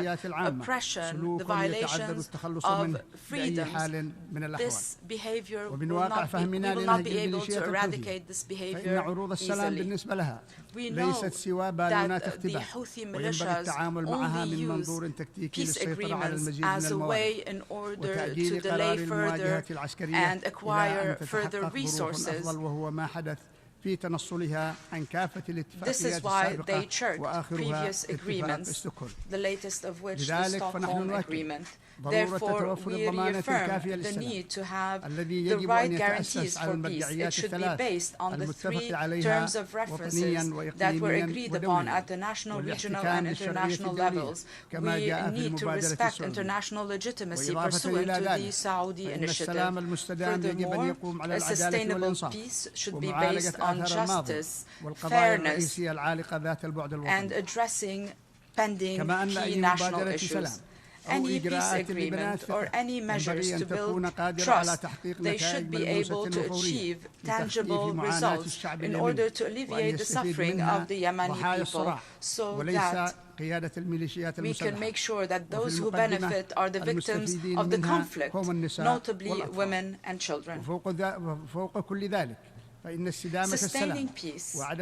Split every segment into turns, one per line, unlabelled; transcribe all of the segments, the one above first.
oppression, the violations of freedoms. This behavior we will not be able to eradicate this behavior easily. We know that the Houthi militias only use peace agreements as a way in order to delay further and acquire further resources. This is why they shirked previous agreements, the latest of which the Stockholm Agreement. Therefore, we reaffirm the need to have the right guarantees for peace. It should be based on the 3 terms of references that were agreed upon at the national, regional, and international levels. We need to respect international legitimacy pursuant to the Saudi initiative. Furthermore, a sustainable peace should be based on justice, fairness, and addressing pending key national issues. Any peace agreement or any measures to build trust, they should be able to achieve tangible results in order to alleviate the suffering of the Yemeni people, so that we can make sure that those who benefit are the victims of the conflict, notably women and children. Sustaining peace and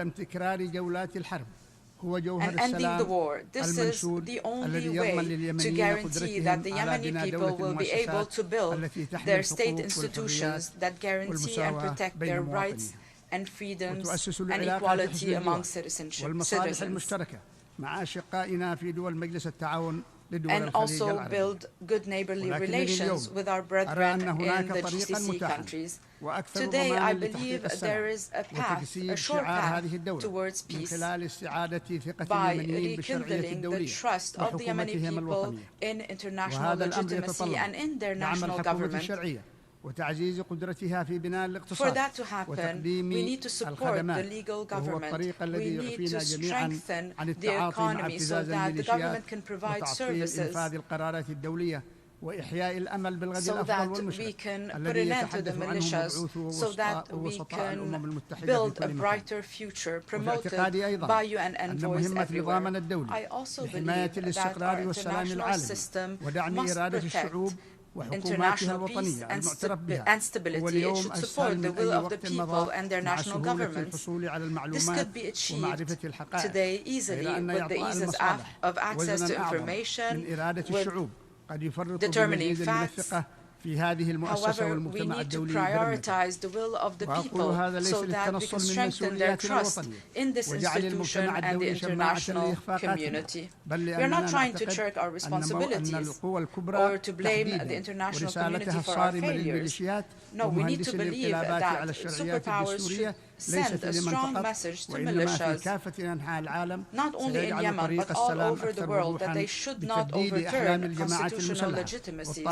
ending the war. This is the only way to guarantee that the Yemeni people will be able to build their state institutions that guarantee and protect their rights and freedoms and equality among citizens. And also build good neighborly relations with our brethren in the GCC countries. Today, I believe there is a path, a short path towards peace by rekindling the trust of the Yemeni people in international legitimacy and in their national government. For that to happen, we need to support the legal government. We need to strengthen the economy so that the government can provide services, so that we can put an end to the militias, so that we can build a brighter future promoted by UN envoys everywhere. I also believe that our international system must protect international peace and stability. It should support the will of the people and their national governments. This could be achieved today easily with the ease of access to information, with determining facts. However, we need to prioritize the will of the people so that we can strengthen their trust in this institution and the international community. We are not trying to shirk our responsibilities or to blame the international community for our failures. No, we need to believe that superpowers should send a strong message to militias, not only in Yemen, but all over the world, that they should not overturn constitutional legitimacies,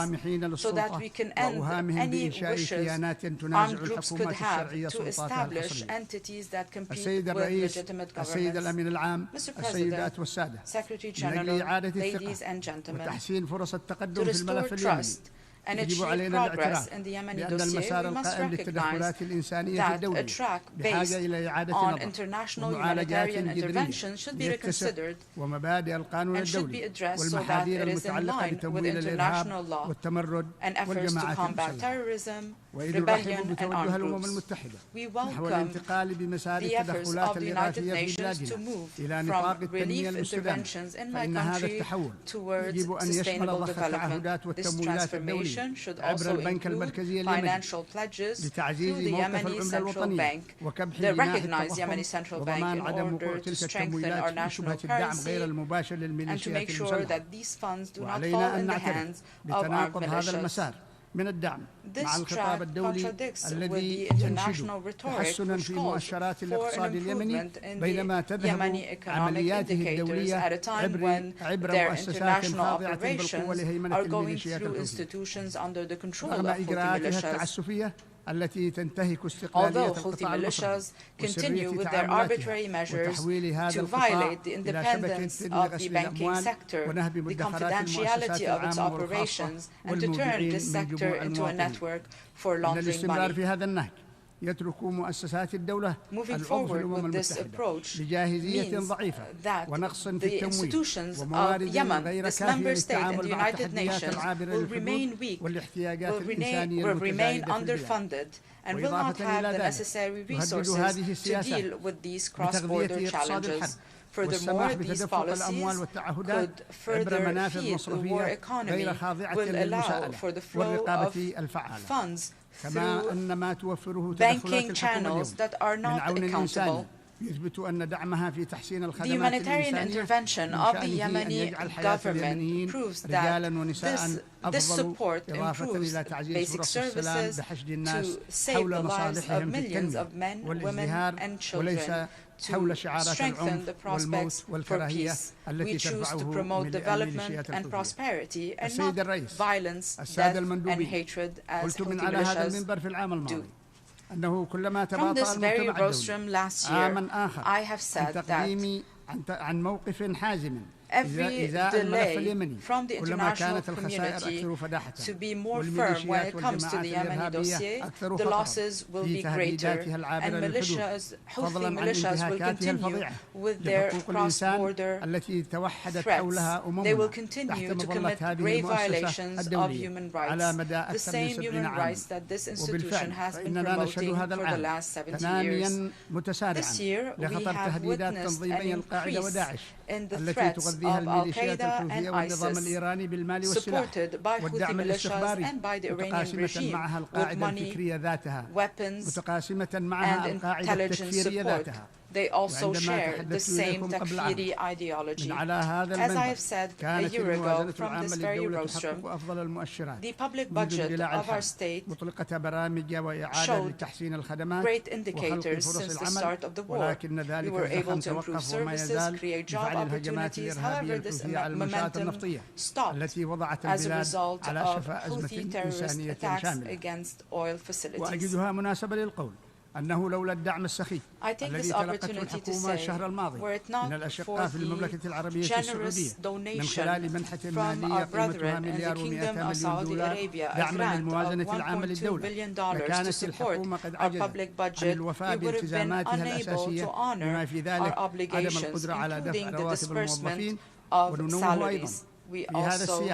so that we can end any wishes armed groups could have to establish entities that compete with legitimate governments. Mr. President, Secretary General, ladies and gentlemen, to restore trust and achieve progress in the Yemeni dossier, we must recognize that a track based on international humanitarian intervention should be reconsidered and should be addressed so that it is in line with international law and efforts to combat terrorism, rebellion, and armed groups. We welcome the efforts of the United Nations to move from relief interventions in my country towards sustainable development. This transformation should also include financial pledges through the Yemeni Central Bank, the recognized Yemeni Central Bank, in order to strengthen our national currency and to make sure that these funds do not fall in the hands of armed militias. This track contradicts with the international rhetoric which calls for an improvement in the Yemeni economic indicators at a time when their international operations are going through institutions under the control of Houthi militias. Although Houthi militias continue with their arbitrary measures to violate the independence of the banking sector, the confidentiality of its operations, and to turn this sector into a network for laundering money.
يترك مؤسسات الدولة
Moving
العضو في
forward
الأمم
with this
المتحدة
approach
بجاهزية
means
ضعيفة
that
ونقص في
the
التمويل
institutions of
وموارد
Yemen,
غير
this
كافية
member state and
للتعامل
the
مع
United
التحديات
Nations
العابرة
will remain
للحدود
weak,
والاحتياجات الإنسانية
will remain
المتزايدة في البلاد.
underfunded, and will not have the necessary resources to deal with these cross-border challenges. Furthermore, these policies could further feed the war economy, will allow for the flow of funds through banking channels that are not accountable. The humanitarian intervention of the Yemeni government proves that this support improves basic services to save the lives of millions of men, women, and children, to strengthen the prospects for peace. We choose to promote development and prosperity and not violence, death, and hatred as Houthi militias do. From this very rostrum last year, I have said that every delay from the international community to be more firm when it comes to the Yemeni dossier, the losses will be greater, and Houthi militias will continue with their cross-border threats. They will continue to commit grave violations of human rights, the same human rights that this institution has been promoting for the last 70 years. This year, we have witnessed an increase in the threats of Al-Qaeda and ISIS, supported by Houthi militias and by the Iranian regime with money, weapons, and intelligence support. They also share the same Takfiri ideology. As I have said a year ago from this very rostrum, the public budget of our state showed great indicators since the start of the war. We were able to improve services, create job opportunities. However, this momentum stopped as a result of Houthi terrorist attacks against oil facilities. I take this opportunity to say, were it not for the generous donation from our brethren in the Kingdom of Saudi Arabia, a grant of $1.2 billion to support our public budget, we would have been unable to honor our obligations, including the disbursement of salaries. We also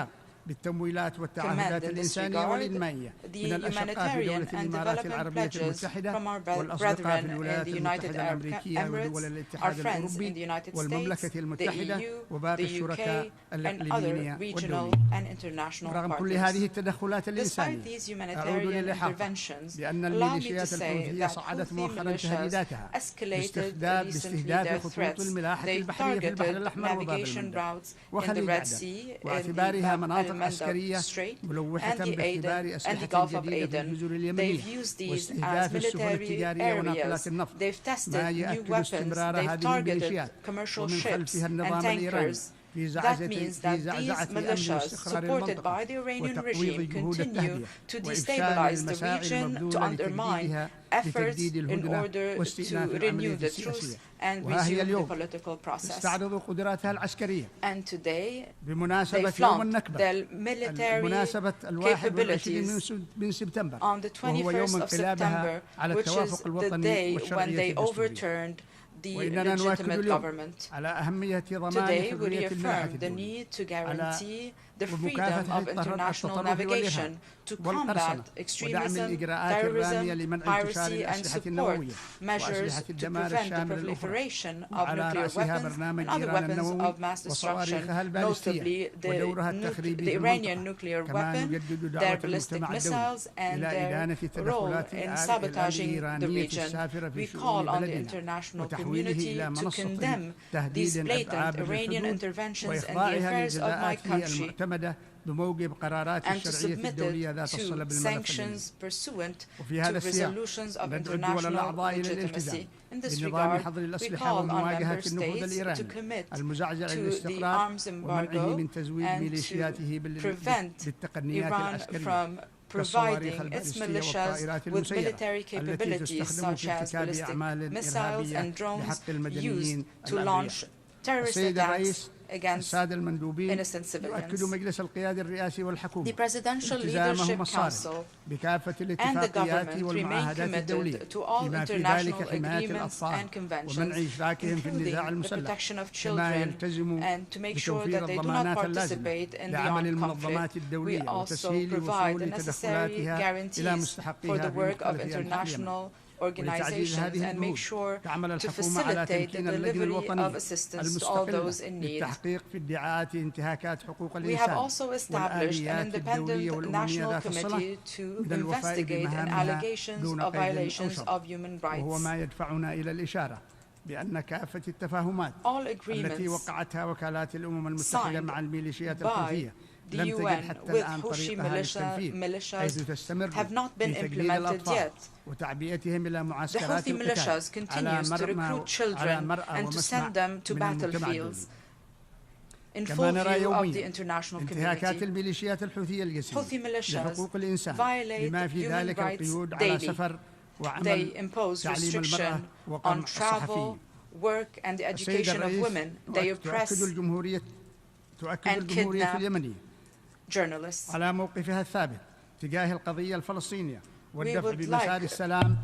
commend in this regard the humanitarian and development pledges from our brethren in the United Arab Emirates, our friends in the United States, the EU, the UK, and other regional and international partners. Despite these humanitarian interventions, allow me to say that Houthi militias escalated recently their threats. They targeted navigation routes in the Red Sea, in the Manda Strait, and the Gulf of Aden. They've used these as military areas. They've tested new weapons. They've targeted commercial ships and tankers. That means that these militias, supported by the Iranian regime, continue to destabilize the region, to undermine efforts in order to renew the truce and resume the political process. And today, they flaunt their military capabilities on the 21st of September, which is the day when they overturned the legitimate government. Today, we reaffirm the need to guarantee the freedom of international navigation, to combat extremism, terrorism, piracy, and support measures to prevent the proliferation of nuclear weapons and other weapons of mass destruction, notably the Iranian nuclear weapon, their ballistic missiles, and their role in sabotaging the region. We call on the international community to condemn these blatant Iranian interventions in the affairs of my country and to submit it to sanctions pursuant to resolutions of international legitimacy. In this regard, we call on member states to commit to the arms embargo and to prevent Iran from providing its militias with military capabilities such as ballistic missiles and drones used to launch terrorist attacks against
السادة المندوبين
innocent
يؤكد
civilians.
مجلس القيادة الرئاسي والحكومة
The Presidential
التزامهم
Leadership
الصارم
Council
بكافة
and the
الاتفاقيات
government remain
والمعاهدات الدولية
committed to all
بما في ذلك
international
حماية
agreements
الأطفال
and conventions,
ومنع إشراكهم في
including
النزاع
the
المسلح
protection of
كما
children,
يلتزم
and to make sure
بتوفير
that they do not
الضمانات اللازمة
participate in the
لعمل
armed
المنظمات
conflict. We
الدولية
also
وتسهيل
provide the
وصول
necessary
تدخلاتها إلى
guarantees for
مستحقيها
the
في
work of
مختلف أنحاء اليمن.
international
ولتعزيز
organizations
هذه
and make
الجهود
sure
تعمل
to
الحكومة على
facilitate the
تمكين اللجنة
delivery of
الوطنية
assistance to all
المستقلة
those in need.
للتحقيق في ادعاءات انتهاكات حقوق
We have
الإنسان
also established an
والآليات الدولية
independent
والأممية
national
ذات الصلة
committee to
من الوفاء
investigate an
بمهامها
allegations
دون
of
قيد أو
violations
شرط
of human
وهو
rights.
ما يدفعنا إلى الإشارة بأن كافة التفاهمات التي وقعتها وكالات الأمم المتحدة مع الميليشيات الحوثية
The
لم تجد
UN
حتى
with
الآن
Houthi
طريقها للتنفيذ حيث تستمر
have not been
في تجنيد
implemented
الأطفال
yet.
وتعبئتهم إلى
The
معسكرات
Houthi militias
القتال على
continues to recruit children and to send them to battlefields in full view of the international
انتهاكات
community.
الميليشيات الحوثية الجسيمة
Houthi militias
لحقوق الإنسان
violate
بما في
human
ذلك
rights
القيود على
daily.
سفر
They
وعمل
impose
تعليم المرأة
restriction
وقمع
on travel,
الصحفيين.
work, and the
السيد
education of
الرئيس
women. They oppress
تؤكد الجمهورية
and
الجمهورية
kidnap
اليمنية
journalists.
على موقفها الثابت تجاه القضية الفلسطينية والدفع
would
بمسار
like
السلام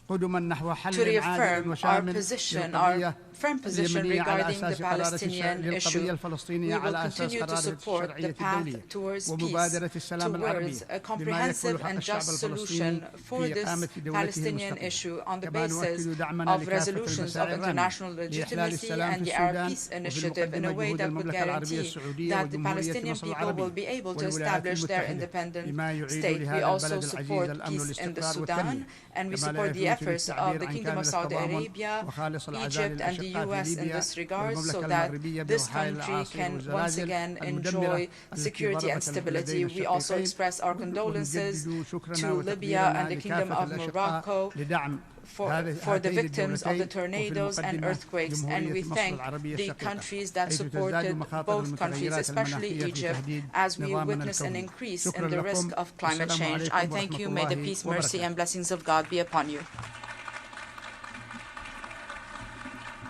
قدما نحو
to
حل عادل
reaffirm our
وشامل
position,
للقضية
our firm position
اليمنية على
regarding the
أساس قرارة
Palestinian
للقضية
issue.
الفلسطينية
We will
على أساس
continue to
قرارة
support the
الشرعية
path
الدولية
towards
ومبادرة
peace,
السلام العربية
towards a
بما
comprehensive
يكفل حق
and
الشعب
just
الفلسطيني
solution for
في
this
إقامة دولته
Palestinian
المستقلة.
issue on the
كما
basis
نؤكد دعمنا
of
لكافة
resolutions of
المساعي الرامية
international
لإحلال
legitimacy
السلام
and
في
the Arab
السودان
peace
وفي
initiative in a
المقدمة
way
جهود
that would
المملكة العربية
guarantee
السعودية
that the
وجمهورية
Palestinian
مصر
people
العربية
will be able to
والولايات
establish their
المتحدة
independent
بما يعيد
state. We
لهذا
also
البلد العزيز
support
الأمن
peace in the
والاستقرار
Sudan,
والتنمية
and we
كما لا
support the
يفوت
efforts of
بالتعبير
the
عن
Kingdom
كامل
of Saudi
التضامن
Arabia,
وخالص العزاء
Egypt, and the
للأشقاء
US
في
in
ليبيا
this regard, so
والمملكة
that
المغربية
this
بوحايل
country
الأعاصير
can once
والزلازل
again
المدمرة
enjoy
التي
security and
ضربت
stability.
البلدين
We also
الشقيقين
express our condolences
ونجدد شكرنا
to Libya and
وتقديرنا
the Kingdom
لكافة
of
الأشقاء
Morocco
لدعم
for the victims of the tornadoes and earthquakes, and we thank the countries that supported both countries, especially Egypt, as we witness an increase in the risk of climate change. I thank you. May the peace, mercy, and blessings of God be upon you.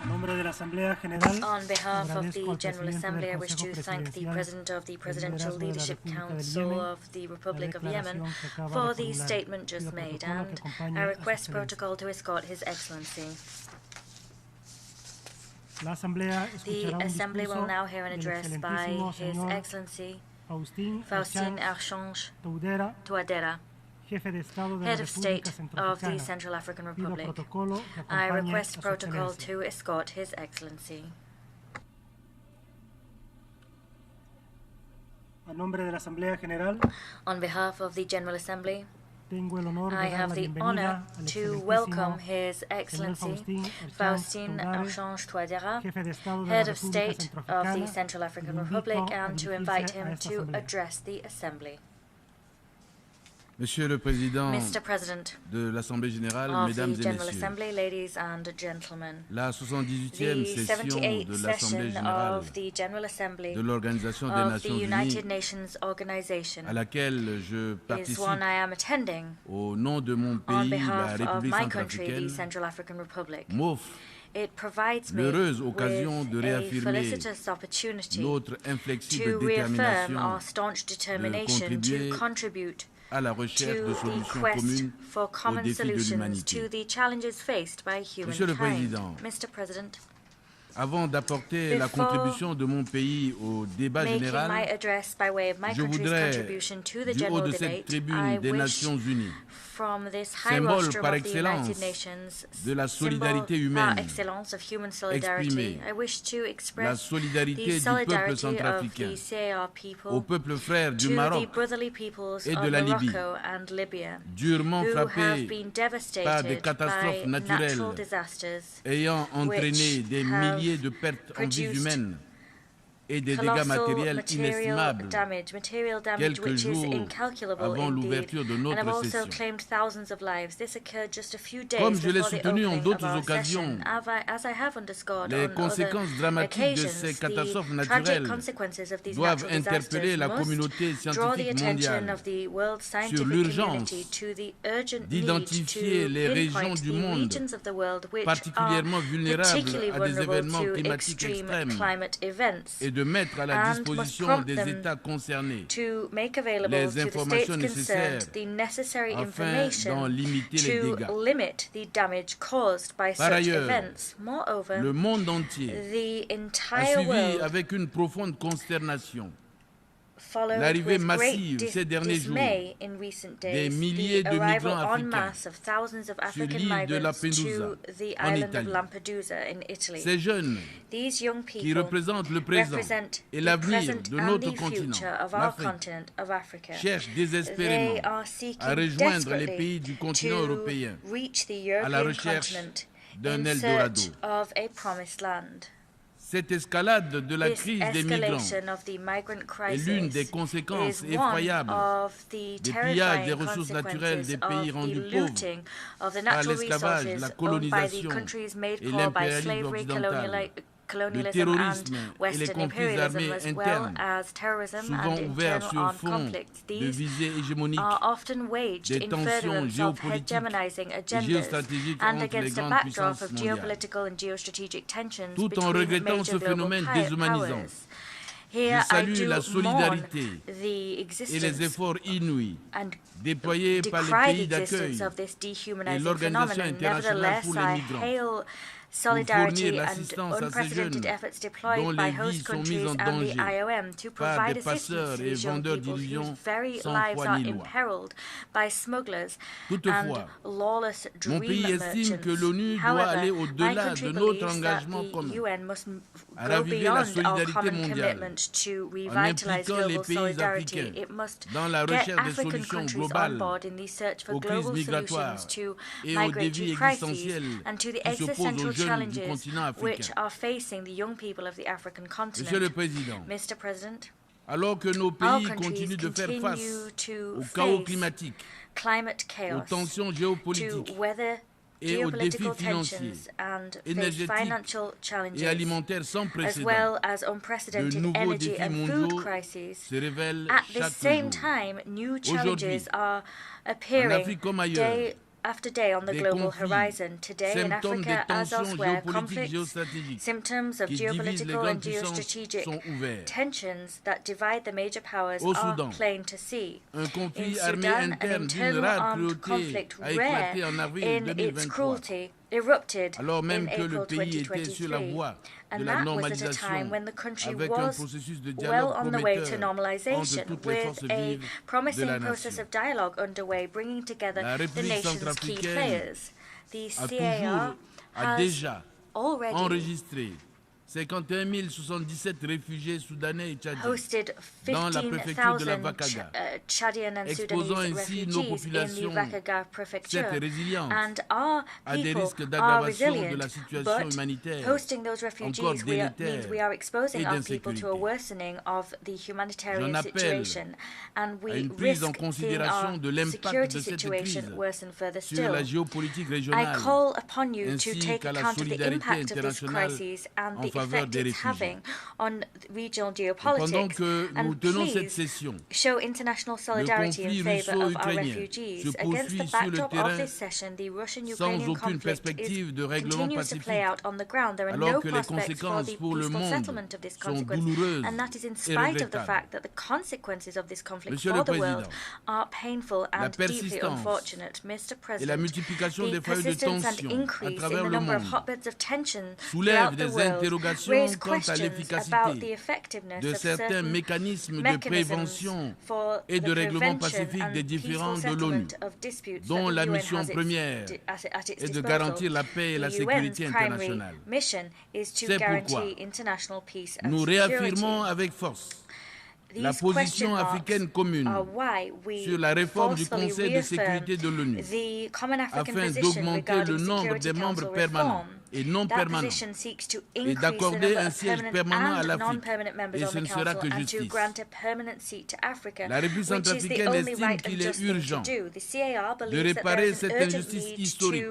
On behalf of the General Assembly, I wish to thank the President of the Presidential Leadership Council of the Republic of Yemen for the statement just made, and I request protocol to escort His Excellency. The Assembly will now hear an address by His Excellency Faustin Archange Touadera, Head of State of the Central African Republic. I request protocol to escort His Excellency. On behalf of the General Assembly, I have the honor to welcome His Excellency Faustin Archange Touadera, Head of State of the Central African Republic, and to invite him to address the Assembly.
Monsieur le Président
Mr. President
de l'Assemblée générale,
of
Mesdames
the
et
General
Messieurs,
Assembly, ladies and gentlemen,
la 78e
the
session
78th
de l'Assemblée
session
générale
of the General Assembly
de l'Organisation des
of the
Nations
United
Unies,
Nations Organization
à laquelle je
is
participe
one I am attending
au nom de mon
on
pays, la
behalf of
République
my country, the
centrafricaine,
Central African Republic.
m'offre
It provides me
l'heureuse occasion de
with a
réaffirmer
felicitous opportunity
notre inflexible
to reaffirm
détermination
our staunch determination to contribute
à la recherche
to
de
the
solutions
quest
communes
for
aux
common
défis de
solutions
l'humanité.
to the challenges faced by
Monsieur le
humankind.
Président,
Mr. President,
avant d'apporter la
Before
contribution de mon pays au débat
making my
général,
address by way of my
je
country's
voudrais,
contribution to the
du haut
general
de cette
debate, I
tribune des
wish
Nations Unies,
from this high
symbole
rostrum
par
of the United
excellence
Nations,
de la solidarité
symbol
humaine,
par excellence of human solidarity,
exprimer
I wish to
la
express
solidarité
the
du peuple
solidarity of
centrafricain
the CAR people
au peuple frère du
to the
Maroc,
brotherly peoples
et de
of
la Libye,
Morocco and Libya,
durement
who have
frappés
been
par des
devastated
catastrophes
by natural
naturelles
disasters
ayant entraîné
which
des
have
milliers de pertes en vies
produced
humaines et des dégâts matériels inestimables
material damage
quelques
which is
jours
incalculable
avant
indeed,
l'ouverture de
and have
notre
also
session.
claimed thousands of lives. This occurred just a few days
Comme je l'ai
before the
soutenu en
opening of
d'autres
our
occasions,
session. As I have underscored
les
on
conséquences
other
dramatiques de ces
occasions,
catastrophes
the tragic
naturelles
consequences of these
doivent
natural
interpeller
disasters
la
must
communauté
draw the
scientifique
attention
mondiale
of the world
sur
scientific
l'urgence
community to the urgent need
d'identifier
to
les régions
pinpoint
du
the
monde
regions of the world which
particulièrement
are
vulnérables
particularly
à des
vulnerable
événements
to
climatiques
extreme
extrêmes
climate events,
et de mettre à la
and must
disposition
prompt
des
them
États concernés
to make available
les
to the states
informations
concerned
nécessaires
the necessary
afin
information
d'en limiter les
to
dégâts.
limit the damage caused by
Par
such
ailleurs,
events. Moreover,
le monde entier
the
a
entire
suivi
world
avec une profonde consternation
followed
l'arrivée
with
massive
great
ces derniers jours
dismay in recent
des
days
milliers
the
de
arrival
migrants
en
africains
masse of thousands of African
l'île de
migrants
Lampedusa,
to the
en
island of
Italie.
Lampedusa in Italy.
Ces jeunes
These young
qui
people
représentent le présent
represent
et
the
l'avenir
present
de
and
notre
the
continent,
future of our
l'Afrique,
continent of Africa.
cherchent
They
désespérément
are seeking
à rejoindre les
desperately
pays du continent
to
européen
reach the
à la
European
recherche
continent
d'un
in
Eldorado.
search of a promised land.
Cette escalade de la
This
crise des migrants
escalation of the migrant
est
crisis
l'une des conséquences
is one
effroyables
of the
des pillages des
terrifying
ressources naturelles
consequences
des pays
of
rendus
the
pauvres
looting of the
par
natural
l'esclavage,
resources
la
owned by the
colonisation
countries made
et
poor by
l'impérialisme
slavery,
occidental, le
colonialism
terrorisme
and
et les
Western
conflits
imperialism,
armés
as well
internes,
as terrorism
souvent
and
ouverts
internal
sur
armed
fond
conflicts.
de
These
visées hégémoniques
are often waged
des
in
tensions
furtherance of
géopolitiques
hegemonizing
et
agendas
géostratégiques
and
entre les
against a
grandes
backdrop
puissances
of
mondiales.
geopolitical and geostrategic tensions
Tout en
between
regrettant ce
major global
phénomène déshumanisant,
powers. Here
je
I
salue
do
la
mourn
solidarité
the
et
existence
les efforts inouïs
and
déployés par les
decry
pays
the existence
d'accueil
of this dehumanizing
l'Organisation
phenomenon.
internationale pour
Nevertheless,
les
I
migrants
hail
fournir
solidarity and
l'assistance à ces
unprecedented
jeunes
efforts
dont
deployed by
les vies
host
sont mises
countries
en
and the
danger
IOM to
par
provide
des
assistance
passeurs
to
et
these young
vendeurs
people whose
d'illusions
very
sans
lives
foi
are
ni loi.
imperiled by smugglers and
Toutefois,
lawless
mon
dream
pays estime que
merchants.
l'ONU doit aller
However, my
au-delà
country
de notre
believes that
engagement
the
commun
UN must
à
go
raviver la
beyond our
solidarité
common
mondiale
commitment to
en
revitalize
impliquant les
global
pays
solidarity.
africains
It must
dans la
get
recherche des
African
solutions
countries on
globales
board in the search for
aux crises
global
migratoires
solutions to
et aux
migratory
défis
crises
existentiels
and to the
qui s'opposent aux
existential
jeunes du
challenges
continent
which
africain.
are facing the young people of the African continent.
Monsieur le Président,
Mr. President,
alors que nos
our
pays
countries
continuent de faire face
continue to
au chaos
face
climatique,
climate
aux
chaos,
tensions
to
géopolitiques
weather
et aux défis
geopolitical
financiers,
tensions and face
énergétiques
financial challenges,
et alimentaires sans
as
précédent,
well as
de
unprecedented
nouveaux
energy
défis
and
mondiaux
food crises.
se révèlent
At the
chaque
same
jour.
time, new
Aujourd'hui,
challenges are
en
appearing
Afrique comme ailleurs,
day after day on the
des
global
conflits,
horizon. Today in
symptômes des
Africa, as
tensions
elsewhere,
géopolitiques
conflicts,
géostratégiques
symptoms of
qui divisent les
geopolitical
grandes
and
puissances
geostrategic
sont ouverts.
tensions that divide the major powers
Au
are
Soudan,
plain to see.
Un
In
conflit armé
Sudan, an
interne d'une
internal
rare
armed
cruauté
conflict
a éclaté
rare
en avril
in its
2023,
cruelty erupted
alors même
in
que le
April
pays était sur la
2023.
voie de
And
la
that was at a time
normalisation
when the country
avec un
was
processus de
well
dialogue
on the way to
prometteur entre
normalization,
toutes les forces
with a
vives de
promising
la
process
nation.
of dialogue underway, bringing together
La
the
République
nation's key
centrafricaine
players. The
a
CAR has
déjà
already
enregistré 51 077 réfugiés soudanais et tchadiens
hosted
dans la préfecture de la
15,000
Vakaga,
Chadian and
exposant
Sudanese
ainsi nos
refugees in the
populations
Vakaga prefecture.
cette résilience
And our
à des
people
risques
are
d'aggravation de
resilient,
la situation
but
humanitaire
hosting those
encore
refugees means we are exposing
et
our people to a
d'insécurité.
worsening of the humanitarian
J'en appelle
situation, and
à
we
une prise en
risk seeing
considération
our
de l'impact
security
de cette
situation
crise
worsen further
sur
still.
la géopolitique
I
régionale
call upon you to
ainsi
take
qu'à la
account of the
solidarité
impact of this
internationale
crisis and
en
the
faveur
effect
des
it's
réfugiés.
having on regional
Pendant
geopolitics.
que nous
And
tenons cette
please
session,
show international solidarity in
conflit
favor of our
russo-ukrainien
refugees.
se
Against the
poursuit sur le
backdrop of
terrain
this session, the
sans
Russian-Ukrainian
aucune
conflict
perspective de règlement
continues to play
pacifique,
out on the ground. There are
alors
no
que les
prospects for
conséquences
the
pour le
peaceful
monde
settlement of this
sont
consequence,
douloureuses
and that is in
et
spite of the
regrettables.
fact that the consequences of this conflict
Monsieur
for
le
the world
Président,
are painful
la
and deeply
persistance
unfortunate. Mr.
et la
President,
multiplication
the
des foyers de
persistence and
tension à
increase in
travers
the
le
number of
monde
hotbeds of tension
soulèvent
throughout the
des
world
interrogations
raise
quant à
questions about the
l'efficacité
effectiveness
de
of
certains
certain
mécanismes de
mechanisms
prévention
for
et de
the
règlement
prevention
pacifique
and
des
peaceful
différends de l'ONU,
settlement of disputes
dont
that
la
the UN
mission
has
première
at its
est de
disposal.
garantir la paix et la
The
sécurité
UN's primary
internationale.
mission is to
C'est
guarantee
pourquoi
international peace and
nous
security.
réaffirmons avec force la
These
position
question marks
africaine commune
are why we
sur la réforme du
forcefully
Conseil de
reaffirm
sécurité de l'ONU
the common African
afin
position
d'augmenter
regarding
le nombre
Security
des membres
Council
permanents
reform
et non
That
permanents
position seeks to
et
increase the
d'accorder
number
un
of
siège
permanent
permanent à
and
l'Afrique.
non-permanent members
Et
on
ce
the
ne sera
Council
que
and to
justice.
grant a permanent seat to Africa,
La République
which is the
centrafricaine
only
estime
right and
qu'il est
just thing to
urgent
do. The CAR
de
believes that
réparer
there is an
cette
urgent
injustice
need
historique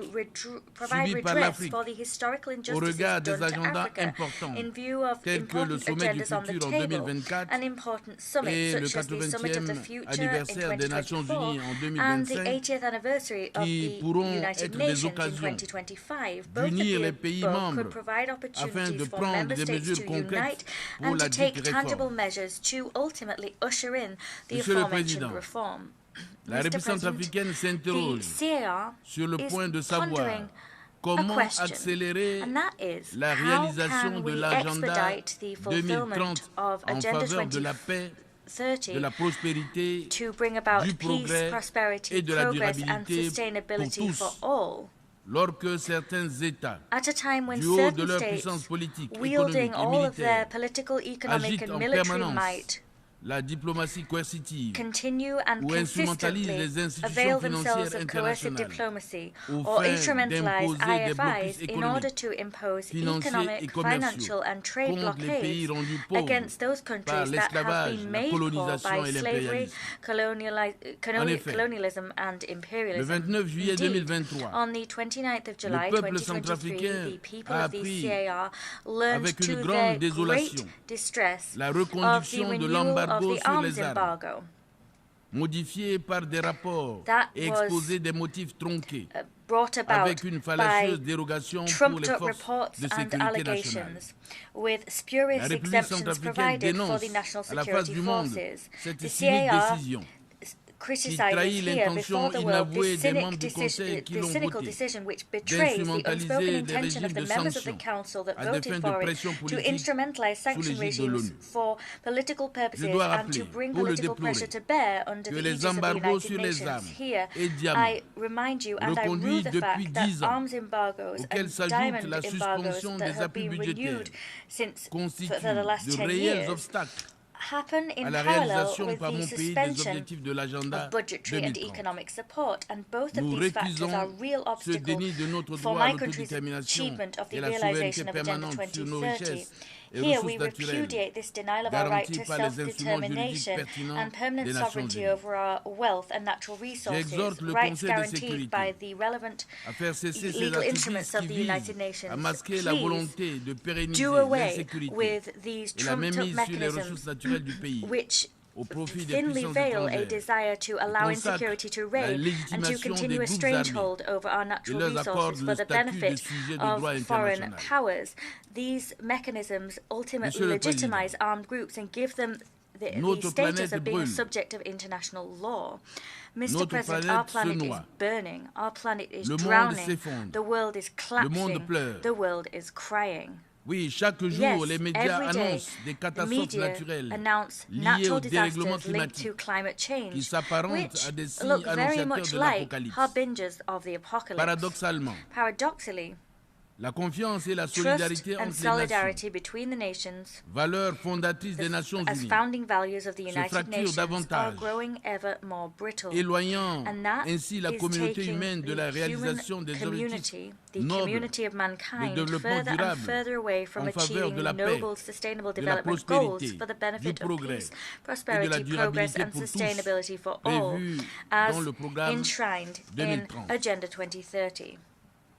to provide
subie par
redress
l'Afrique
for the historical
au
injustices
regard des
done to
agendas
Africa
importants
in view of
tels que le
important
sommet du
agendas on the
futur en
table
2024
and important summits
et le
such as the Summit of the
80e
Future in
anniversaire des Nations
2024
Unies en
and the
2025
80th anniversary of
qui
the
pourront
United
être des
Nations in
occasions
2025. Both of
d'unir
the
les pays
above
membres
could provide
afin de
opportunities for
prendre
member
des
states
mesures
to
concrètes
unite
pour
and
la
to take
dite
tangible
réforme.
measures to ultimately usher in the
Monsieur le
aforementioned
Président,
reform.
La
Mr.
République
President,
centrafricaine s'interroge
the CAR
sur le
is
point de savoir
pondering
comment
a question,
accélérer
and that is,
la
how
réalisation
can
de
we
l'agenda
expedite the fulfillment
2030
of
en
Agenda
faveur de la paix, de
2030
la prospérité,
to bring about
du
peace,
progrès
prosperity,
et de la
progress and
durabilité pour
sustainability for
tous,
all.
lorsque certains États,
At a time when
du haut de
certain
leur
states,
puissance politique,
wielding
économique et
all of their
militaire,
political, economic
agitent
and
en
military
permanence
might,
la diplomatie coercitive
continue and
ou instrumentalise
consistently
les institutions
avail themselves
financières
of coercive
internationales
diplomacy
aux
or
fins
instrumentalize
d'imposer des blocus
IFIs in order
économiques,
to impose
financiers et
economic,
commerciaux
financial and trade
contre les pays
blockades
rendus pauvres
against those
par
countries that have
l'esclavage,
been
la
made poor
colonisation
by
et
slavery,
l'impérialisme. En effet,
colonialism and
le
imperialism.
29 juillet
Indeed,
2023,
on the 29th of July
le peuple
2023,
centrafricain
the people
a
of the
appris
CAR learned
avec une
to
grande
their great
désolation
distress
la
of the
reconduction de
renewal of
l'embargo
the
sur
arms
les armes,
embargo.
modifié par des rapports
That
et
was,
exposé des motifs tronqués,
brought about
avec une fallacieuse
by
dérogation pour
trumped
les
up
forces
reports
de
and
sécurité nationale.
allegations, with spurious
La République
exemptions
centrafricaine
provided for
dénonce
the national
à la face
security
du monde
forces.
cette
The
cynique
CAR
décision qui
criticizes
trahit
here
l'intention
before the world
inavouée
this
des membres du Conseil
cynical
qui l'ont
cynical
voté
decision which betrays the
d'instrumentaliser
unspoken
les
intention of
régimes
the
de
members of the
sanctions
council that
à des
voted
fins de
for it
pression
to
politique
instrumentalize
sous
sanction
l'égide de
regimes
l'ONU.
for political purposes
Je dois
and to
rappeler,
bring
pour le
political pressure
déplorer,
to bear under
que
the
les
aegis of the
embargos
United
sur les
Nations.
armes
Here,
et diamants
I remind you and I rue
reconduits
the
depuis
fact that
10 ans,
arms embargoes
auxquels
and
s'ajoute
diamond
la
embargoes
suspension
that
des
have
appuis
been
budgétaires,
renewed since
constituent
for the last
de
10
réels
years
obstacles
happen in
à la
parallel
réalisation
with
par
the
mon pays des
suspension
objectifs de l'agenda
of budgetary and
2030.
economic support, and both of
Nous
these factors are
récusons
real
ce
obstacles
déni de notre
for
droit à
my country's
l'autodétermination
achievement of
et
the
la souveraineté
realization of Agenda
permanente sur nos
2030.
richesses et
Here we
ressources naturelles
repudiate this denial of our right
garanties
to
par les instruments juridiques
self-determination
pertinents
and permanent
des Nations
sovereignty
Unies.
over our wealth and natural resources,
J'exhorte le
rights
Conseil de
guaranteed by
sécurité
the relevant
à faire cesser ces
legal
artifices
instruments
qui
of the United
visent
Nations.
à masquer la
Please
volonté de pérenniser
do away
l'insécurité
with these
et la
trumped-up
mainmise sur les ressources
mechanisms
naturelles du pays
which
au profit des
thinly
puissances
veil a
étrangères
desire to allow
consacre
insecurity to
la
reign and to
légitimation
continue
des
a
groupes
stranglehold over our
et
natural
leur accorde
resources
le
for the
statut de
benefit
sujet de droit
of foreign
international.
powers. These mechanisms ultimately
Monsieur le
legitimize
Président,
armed groups and give them the
notre
status
planète
of being a
brûle.
subject of international law. Mr.
Notre
President, our
planète se
planet is
noie.
burning, our planet is
Le monde
drowning,
s'effondre.
the world is
Le monde
collapsing,
pleure.
the world is crying.
Oui, chaque jour,
Yes,
les médias
every day,
annoncent des
the
catastrophes
media
naturelles
announce
liées
natural
au dérèglement
disasters linked to
climatique
climate
qui
change,
s'apparentent
which
à des signes
look very
annonciateurs
much
de
like
l'apocalypse.
harbingers of the apocalypse.
Paradoxalement,
Paradoxically,
la confiance et la
trust
solidarité
and
entre les nations,
solidarity between the nations,
valeurs fondatrices des Nations
as
Unies,
founding values of the United
fracturent
Nations, are
davantage,
growing ever more brittle.
éloignant
And that
ainsi la
is
communauté
taking
humaine de
the
la
human
réalisation des objectifs
community, the
nobles
community of mankind,
de développement
further and
durable
further away from
en faveur
achieving
de la paix,
noble, sustainable
de la
development goals
prospérité,
for the
du
benefit of
progrès
peace,
et de la
prosperity, progress,
durabilité
and
pour tous,
sustainability for all,
prévu
as
dans le programme
enshrined
2030.
in Agenda 2030.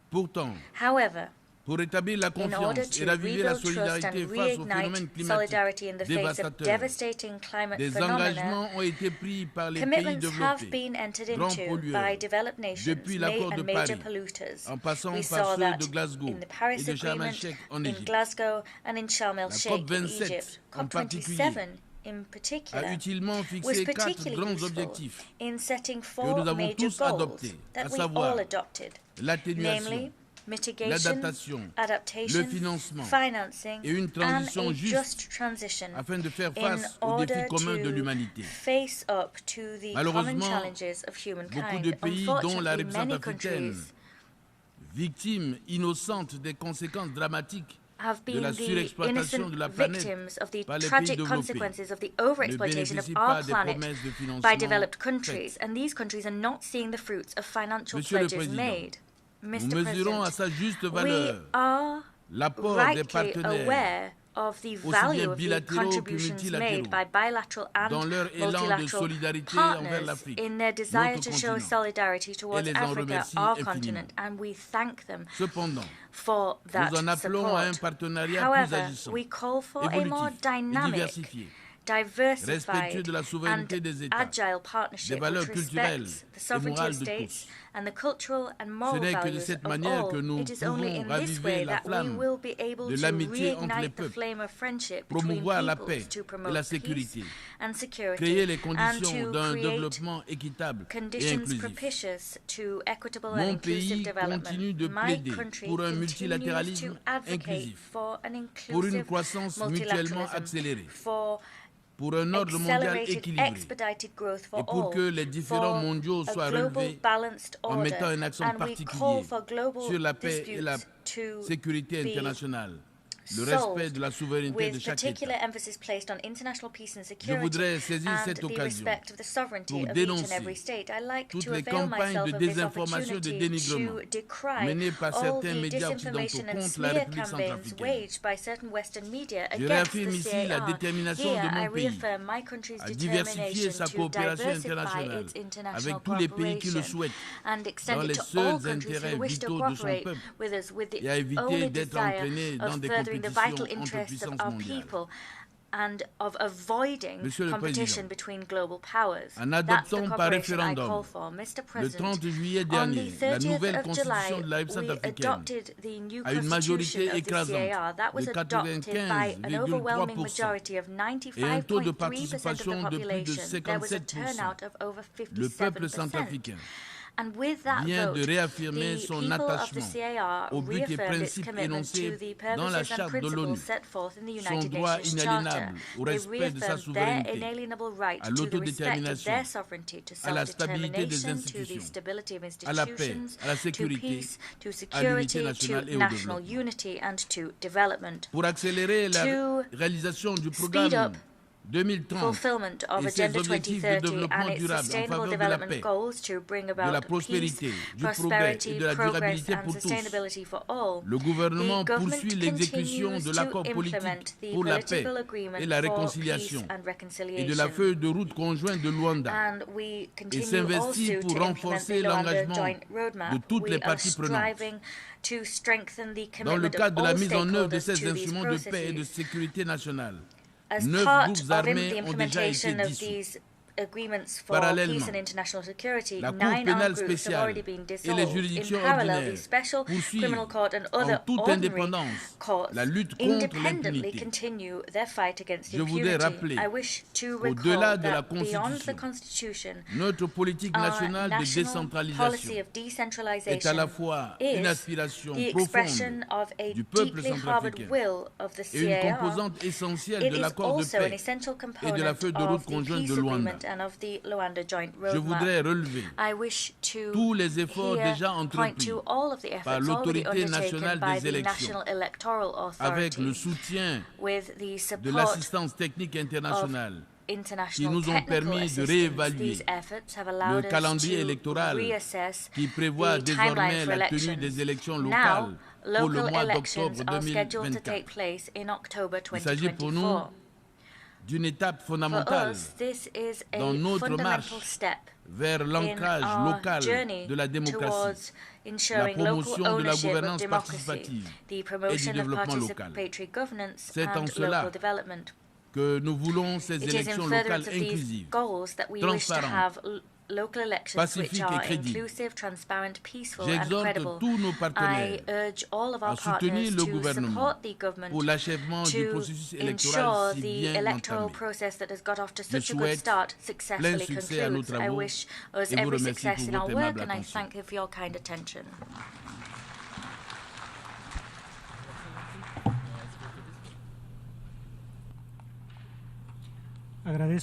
Pourtant,
However,
pour rétablir la
in order
confiance et
to
raviver la
rebuild trust
solidarité
and
face aux phénomènes
reignite
climatiques
solidarity in the face of
dévastateurs,
devastating climate
des
phenomena,
engagements ont été pris par les pays
commitments have
développés,
been entered
grands
into
pollueurs,
by developed nations
depuis l'accord de
and major
Paris,
polluters.
en passant
We
par
saw
ceux
that
de Glasgow
in the Paris
et de Sharm
Agreement,
el-Sheikh en
in
Égypte.
Glasgow and in Sharm el-Sheikh in
COP27
Egypt.
en
COP27 in particular
a utilement
was
fixé 4
particularly
grands
useful
objectifs
in setting
que
4
nous avons
major
tous
goals
adoptés,
that
à
we
savoir
all adopted,
l'atténuation,
namely mitigation,
l'adaptation,
adaptation,
le financement
financing,
et une transition
and a
juste
just transition
afin de faire
in
face aux
order
défis communs de
to
l'humanité.
face up to the common
Malheureusement,
challenges of
beaucoup
humankind.
de pays, dont la
Unfortunately,
République
many
centrafricaine,
countries
victimes innocentes des conséquences dramatiques
have
de
been
la
the
surexploitation de la
innocent
planète
victims of the
par les pays
tragic
développés,
consequences of the
ne
overexploitation of
bénéficient
our
pas des
planet
promesses de
by
financement
developed
faites.
countries, and these countries are not seeing the fruits of financial
Monsieur le
pledges
Président,
made.
Nous mesurons à sa juste valeur l'apport des partenaires,
of the
aussi
value
bien
of the
bilatéraux que
contributions made
multilatéraux,
by bilateral and
dans leur élan de
multilateral
solidarité envers
partners
l'Afrique,
in their desire
notre
to show
continent,
solidarity
et
towards
les en
Africa,
remercie
our
infiniment.
continent, and we thank them
Cependant,
for that
nous en appelons à un
support.
partenariat plus
However,
agissant,
we call for a more
évolutif et
dynamic,
diversifié,
diversified
respectueux de la souveraineté
and
des États,
agile partnership
des valeurs
which
culturelles
respects the
et
sovereignty
morales
of
de
states
tous.
and the cultural and
Ce
moral
n'est que de
values
cette
of
manière que
all.
nous
It is only
pouvons
in this way
raviver la
that we
flamme
will be able
de
to
l'amitié entre les
reignite the
peuples,
flame of friendship between
promouvoir la
peoples,
paix
to
et
promote
la
peace
sécurité,
and security,
créer les
and
conditions
to
d'un
create
développement équitable et
conditions
inclusif.
propitious to equitable and
Mon
inclusive
pays
development.
continue de
My
plaider
country
pour un
continues
multilatéralisme
to advocate
inclusif,
for an
pour une
inclusive
croissance mutuellement
multilateralism,
accélérée,
for
pour un ordre mondial
accelerated,
équilibré
expedited growth for
et pour
all,
que les différents
for
mondiaux
a
soient
global
relevés
balanced
en
order,
mettant un accent
and we
particulier
call for global
sur la paix et la
disputes to
sécurité
be
internationale, le
solved
respect de la souveraineté de
with
chaque
particular
État.
emphasis placed on international peace and
Je
security
voudrais saisir
and
cette
the
occasion
respect of the sovereignty
pour
of each and
dénoncer
every state. I like
toutes
to
les
avail
campagnes
myself
de
of this
désinformation et de
opportunity
dénigrement
to decry
menées par
all
certains
the
médias occidentaux
disinformation and
contre la
smear
République
campaigns
centrafricaine.
waged by certain Western media
Je
against
réaffirme
the
ici la
CAR.
détermination
Here,
de
I
mon pays
reaffirm my country's
à diversifier
determination
sa
to
coopération
diversify
internationale
its international
avec tous les pays qui le
cooperation
souhaitent
and
dans
extend it
les
to all
seuls
countries
intérêts
who wish to
vitaux de son
cooperate
peuple
with us with the
et à éviter
only
d'être
desire
entraîné dans
of
des
furthering the
compétitions
vital
entre
interests of
puissances
our
mondiales.
people and of avoiding
Monsieur le
competition
Président,
between global powers.
en
That's the
adoptant par
cooperation I
référendum
call for. Mr.
le
President,
30 juillet
on the
dernier, la
30th
nouvelle
of
constitution de la
July,
République
we
centrafricaine
adopted the new
à une majorité
constitution of the
écrasante
CAR. That was
de
adopted by an overwhelming
95,3%
majority of
et un taux de
95.3% of the
participation de plus de
population. There was a
57%.
turnout of over
Le peuple
57%.
centrafricain
And with that
vient
vote,
de réaffirmer
the
son
people of the
attachement
CAR
aux buts et
reaffirmed its
principes
commitment to
énoncés
the
dans la
purposes and
Charte de l'ONU,
principles set forth in the
son
United
droit
Nations Charter.
inaliénable au
They
respect de sa
reaffirmed their
souveraineté,
inalienable right
à
to the respect of
l'autodétermination,
their sovereignty, to
à la stabilité des
self-determination, to the
institutions,
stability of
à la paix,
institutions,
à la
to
sécurité,
peace, to
à l'unité
security,
nationale et
to
au
national
développement.
unity and to development.
Pour accélérer la
To
réalisation du
speed
programme
up
2030
fulfillment of
et ses
Agenda
objectifs de
2030
développement
and its
durable en
sustainable
faveur de la
development
paix,
goals to bring
de la
about peace,
prospérité, du progrès
prosperity,
et de la
progress
durabilité
and
pour tous.
sustainability for all.
Le gouvernement
The government
poursuit l'exécution
continues
de
to
l'accord
implement
politique
the
pour la paix
political agreement
et la
for
réconciliation
peace and
et de la
reconciliation.
feuille de route conjointe de Luanda
And we continue
s'investit
also
pour
to implement
renforcer
the Luanda
l'engagement
joint roadmap.
de toutes
We
les
are
parties prenantes.
striving to strengthen the
Dans le
commitment of
cadre de la
all
mise en œuvre de
stakeholders
ces
to these
instruments de paix et de
processes.
sécurité nationale,
As
9
part
groupes
of
armés
the
ont déjà été
implementation of
dissous.
these agreements for
Parallèlement,
peace and international security,
la Cour
9 armed
pénale
groups have
spéciale
already been
et les
dissolved. In
juridictions
parallel,
ordinaires
the Special
poursuivent
Criminal Court and
en
other
toute
ordinary
indépendance
courts
la lutte contre
independently
l'impunité.
continue their fight against
Je voudrais
impunity.
rappeler
I wish to
qu'au-delà
recall
de la
that beyond the
Constitution,
Constitution,
notre politique
our
nationale de
national policy
décentralisation
of decentralization
est à la fois une
is
aspiration
the
profonde
expression of a
du peuple
deeply harbored
centrafricain
will of the
et une
CAR.
composante essentielle
It
de
is
l'accord de
also an
paix
essential
et
component
de la feuille de route
of the
conjointe
peace
de Luanda.
agreement and of the Luanda joint
Je voudrais
roadmap.
relever
I wish to
tous les efforts
here
déjà
point
entrepris
to all of the
par
efforts already
l'autorité
undertaken
nationale
by
des
the
élections
National Electoral
avec le
Authority
soutien
with the
de
support
l'assistance technique internationale qui
international
nous ont
technical
permis de
assistance.
réévaluer
These efforts have
le
allowed us
calendrier
to
électoral
reassess
qui prévoit
the
désormais
timeline for
la tenue
elections.
des élections
Now,
locales pour le
local
mois
elections
d'octobre
are scheduled to
2024.
take place in October
Il s'agit pour nous
2024.
d'une étape
For
fondamentale
us, this is a
dans notre
fundamental
marche
step
vers
in
l'ancrage
our
local
journey
de la démocratie,
towards
la
ensuring local
promotion de la
ownership of
gouvernance
democracy,
participative
the
et du
promotion of
développement local.
participatory governance
C'est en
and
cela
local development.
que nous voulons ces
It is in
élections locales
furtherance of these
inclusives,
goals that we wish to
transparentes,
have local elections which
pacifiques et
are
crédibles.
inclusive, transparent, peaceful and
J'exhorte
credible.
tous nos
I
partenaires
urge all of
à
our
soutenir
partners
le
to
gouvernement
support the government
pour l'achèvement du
to
processus
ensure
électoral si
the
bien
electoral
entamé.
process that has got off to
Je
such a good
souhaite
start
plein
successfully
succès à nos
concludes. I
travaux
wish us
et vous
every
remercie
success
pour
in our
votre
work
aimable
and I
attention.
thank you for your kind attention. I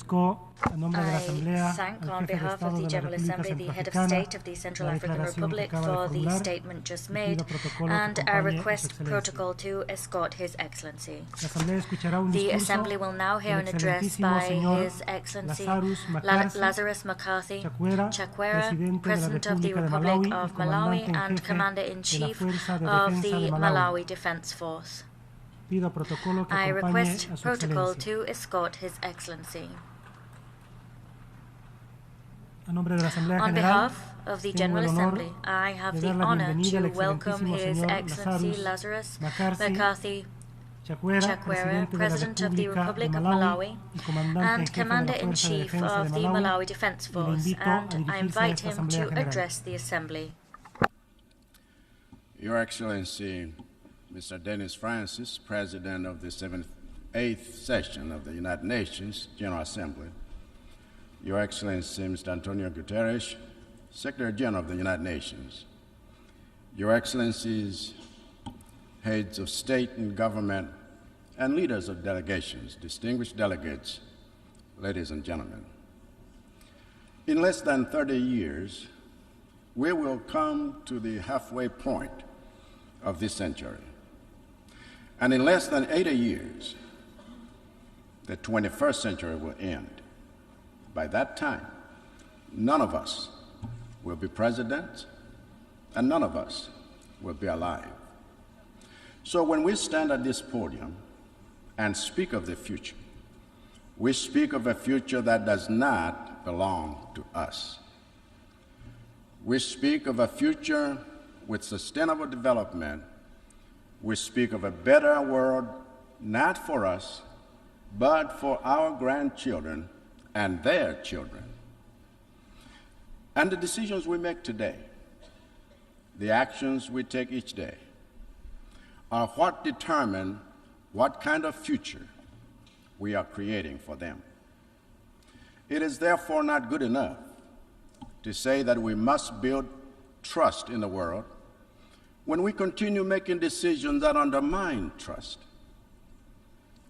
thank on behalf of the General Assembly the Head of State of the Central African Republic for the statement just made and I request protocol to escort His Excellency. The Assembly will now hear an address by His Excellency Lazarus McCarthy Chakwera, President of the Republic of Malawi and Commander-in-Chief of the Malawi Defense Force. I request protocol to escort His Excellency. On behalf of the General Assembly, I have the honor to welcome His Excellency Lazarus McCarthy Chakwera, President of the Republic of Malawi and Commander-in-Chief of the Malawi Defense Force, and I invite him to address the Assembly.
Your Excellency, Mr. Dennis Francis, President of the 8th Session of the United Nations General Assembly, Your Excellency, Mr. Antonio Guterres, Secretary General of the United Nations, Your Excellencies, heads of state and government, and leaders of delegations, distinguished delegates, ladies and gentlemen. In less than 30 years, we will come to the halfway point of this century. And in less than 80 years, the 21st century will end. By that time, none of us will be president, and none of us will be alive. So when we stand at this podium and speak of the future, we speak of a future that does not belong to us. We speak of a future with sustainable development. We speak of a better world, not for us, but for our grandchildren and their children. And the decisions we make today, the actions we take each day, are what determine what kind of future we are creating for them. It is therefore not good enough to say that we must build trust in the world when we continue making decisions that undermine trust.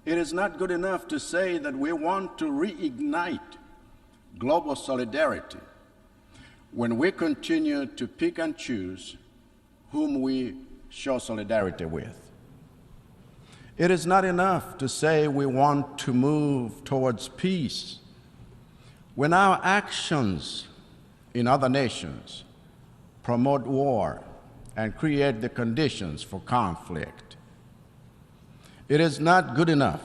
It is not good enough to say that we want to reignite global solidarity when we continue to pick and choose whom we show solidarity with. It is not enough to say we want to move towards peace when our actions in other nations promote war and create the conditions for conflict. It is not good enough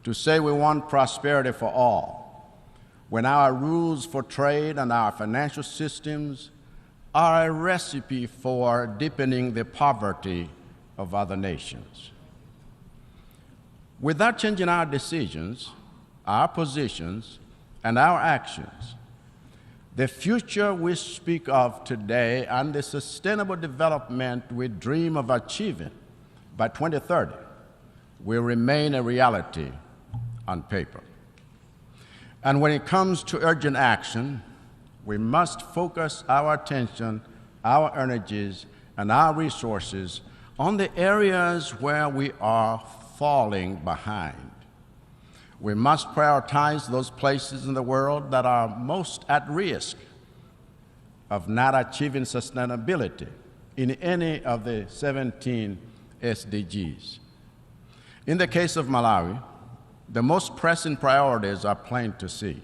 to say we want prosperity for all when our rules for trade and our financial systems are a recipe for deepening the poverty of other nations. Without changing our decisions, our positions, and our actions, the future we speak of today and the sustainable development we dream of achieving by 2030 will remain a reality on paper. And when it comes to urgent action, we must focus our attention, our energies, and our resources on the areas where we are falling behind. We must prioritize those places in the world that are most at risk of not achieving sustainability in any of the 17 SDGs. In the case of Malawi, the most pressing priorities are plain to see.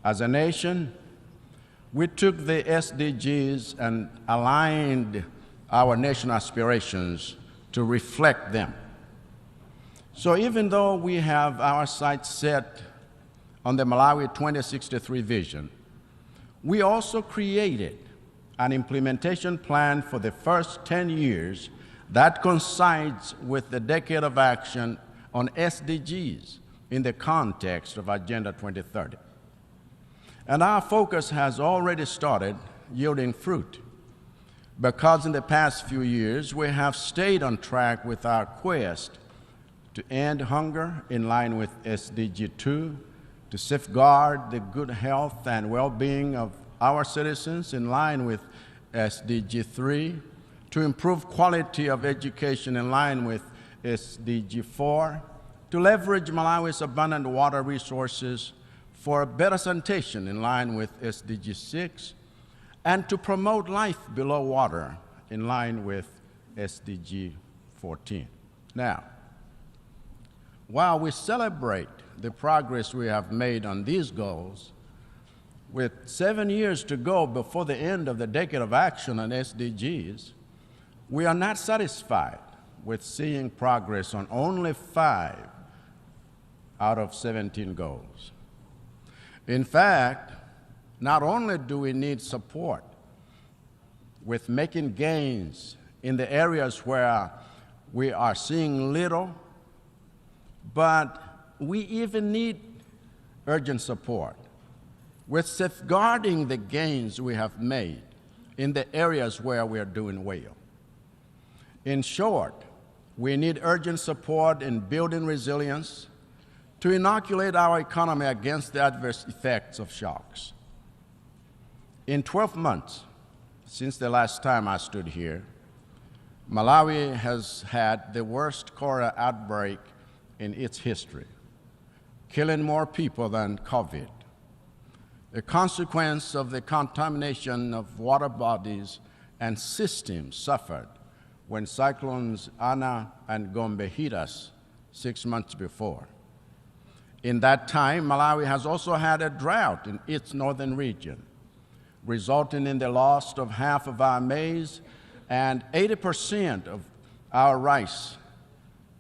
As a nation, we took the SDGs and aligned our national aspirations to reflect them. So even though we have our sights set on the Malawi 2063 vision, we also created an implementation plan for the first 10 years that coincides with the decade of action on SDGs in the context of Agenda 2030. And our focus has already started yielding fruit, because in the past few years we have stayed on track with our quest to end hunger in line with SDG 2, to safeguard the good health and well-being of our citizens in line with SDG 3, to improve quality of education in line with SDG 4, to leverage Malawi's abundant water resources for better sanitation in line with SDG 6, and to promote life below water in line with SDG 14. Now, while we celebrate the progress we have made on these goals, with 7 years to go before the end of the decade of action on SDGs, we are not satisfied with seeing progress on only 5 out of 17 goals. In fact, not only do we need support with making gains in the areas where we are seeing little, but we even need urgent support with safeguarding the gains we have made in the areas where we are doing well. In short, we need urgent support in building resilience to inoculate our economy against the adverse effects of shocks. In 12 months since the last time I stood here, Malawi has had the worst cholera outbreak in its history, killing more people than COVID, a consequence of the contamination of water bodies and systems suffered when cyclones Ana and Gombe hit us 6 months before. In that time, Malawi has also had a drought in its northern region, resulting in the loss of half of our maize and 80% of our rice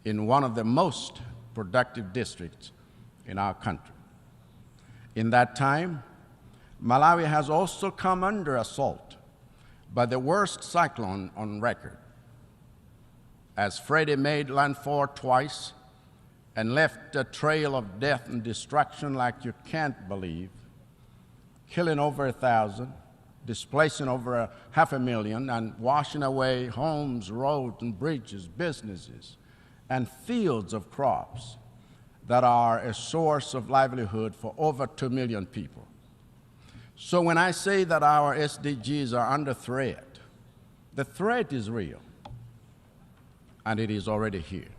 in one of the most productive districts in our country. In that time, Malawi has also come under assault by the worst cyclone on record, as Freddie made landfall twice and left a trail of death and destruction like you can't believe, killing over 1,000, displacing over 500,000, and washing away homes, roads, and bridges, businesses, and fields of crops that are a source of livelihood for over 2 million people. So when I say that our SDGs are under threat, the threat is real, and it is already here.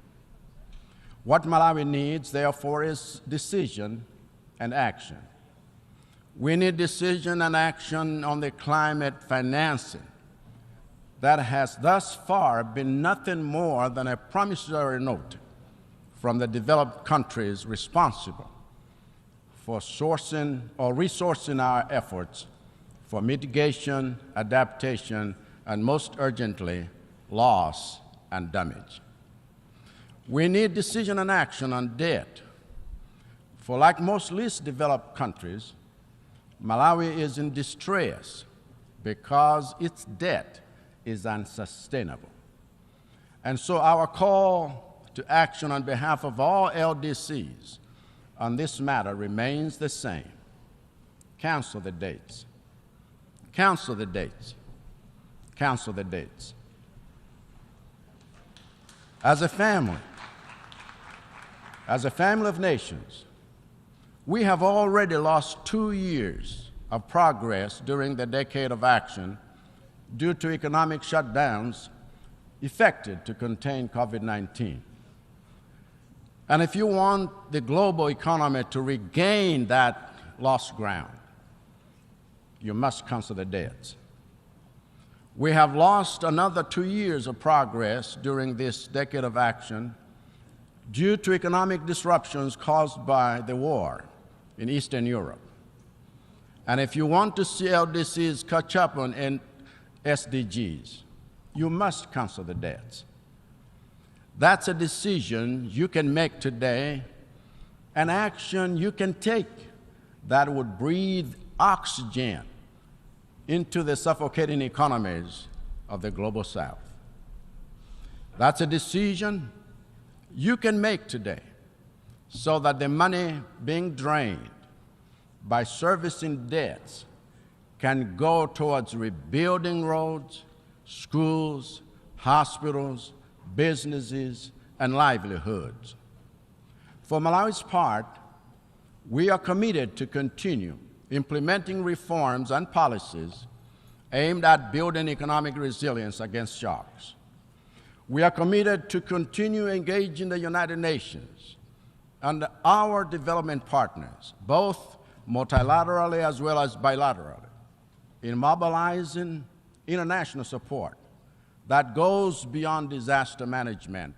What Malawi needs, therefore, is decision and action. We need decision and action on the climate financing that has thus far been nothing more than a promissory note from the developed countries responsible for sourcing or resourcing our efforts for mitigation, adaptation, and most urgently, loss and damage. We need decision and action on debt. For like most least developed countries, Malawi is in distress because its debt is unsustainable. And so our call to action on behalf of all LDCs on this matter remains the same. Cancel the dates. Cancel the dates. Cancel the dates. As a family of nations, we have already lost 2 years of progress during the decade of action due to economic shutdowns effected to contain COVID-19. And if you want the global economy to regain that lost ground, you must cancel the debts. We have lost another 2 years of progress during this decade of action due to economic disruptions caused by the war in Eastern Europe. And if you want to see LDCs catch up on SDGs, you must cancel the debts. That's a decision you can make today, an action you can take that would breathe oxygen into the suffocating economies of the global South. That's a decision you can make today so that the money being drained by servicing debts can go towards rebuilding roads, schools, hospitals, businesses, and livelihoods. For Malawi's part, we are committed to continue implementing reforms and policies aimed at building economic resilience against shocks. We are committed to continue engaging the United Nations and our development partners, both multilaterally as well as bilaterally, in mobilizing international support that goes beyond disaster management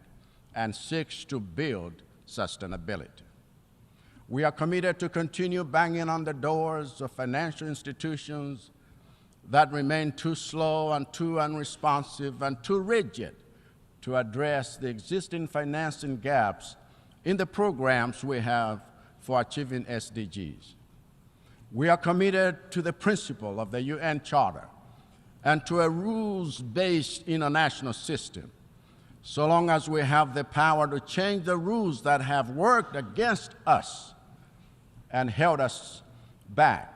and seeks to build sustainability. We are committed to continue banging on the doors of financial institutions that remain too slow and too unresponsive and too rigid to address the existing financing gaps in the programs we have for achieving SDGs. We are committed to the principle of the UN Charter and to a rules-based international system, so long as we have the power to change the rules that have worked against us and held us back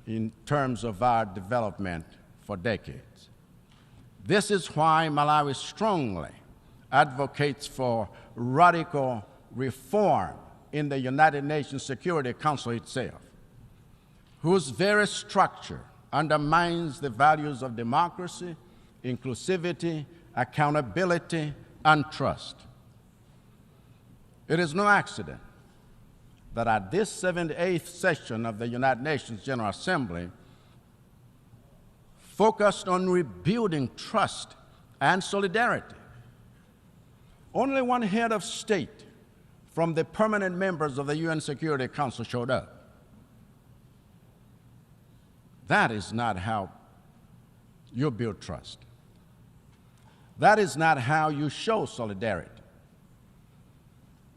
in terms of our development for decades. This is why Malawi strongly advocates for radical reform in the United Nations Security Council itself, whose very structure undermines the values of democracy, inclusivity, accountability, and trust. It is no accident that at this 78th session of the United Nations General Assembly, focused on rebuilding trust and solidarity, only one head of state from the permanent members of the UN Security Council showed up. That is not how you build trust. That is not how you show solidarity.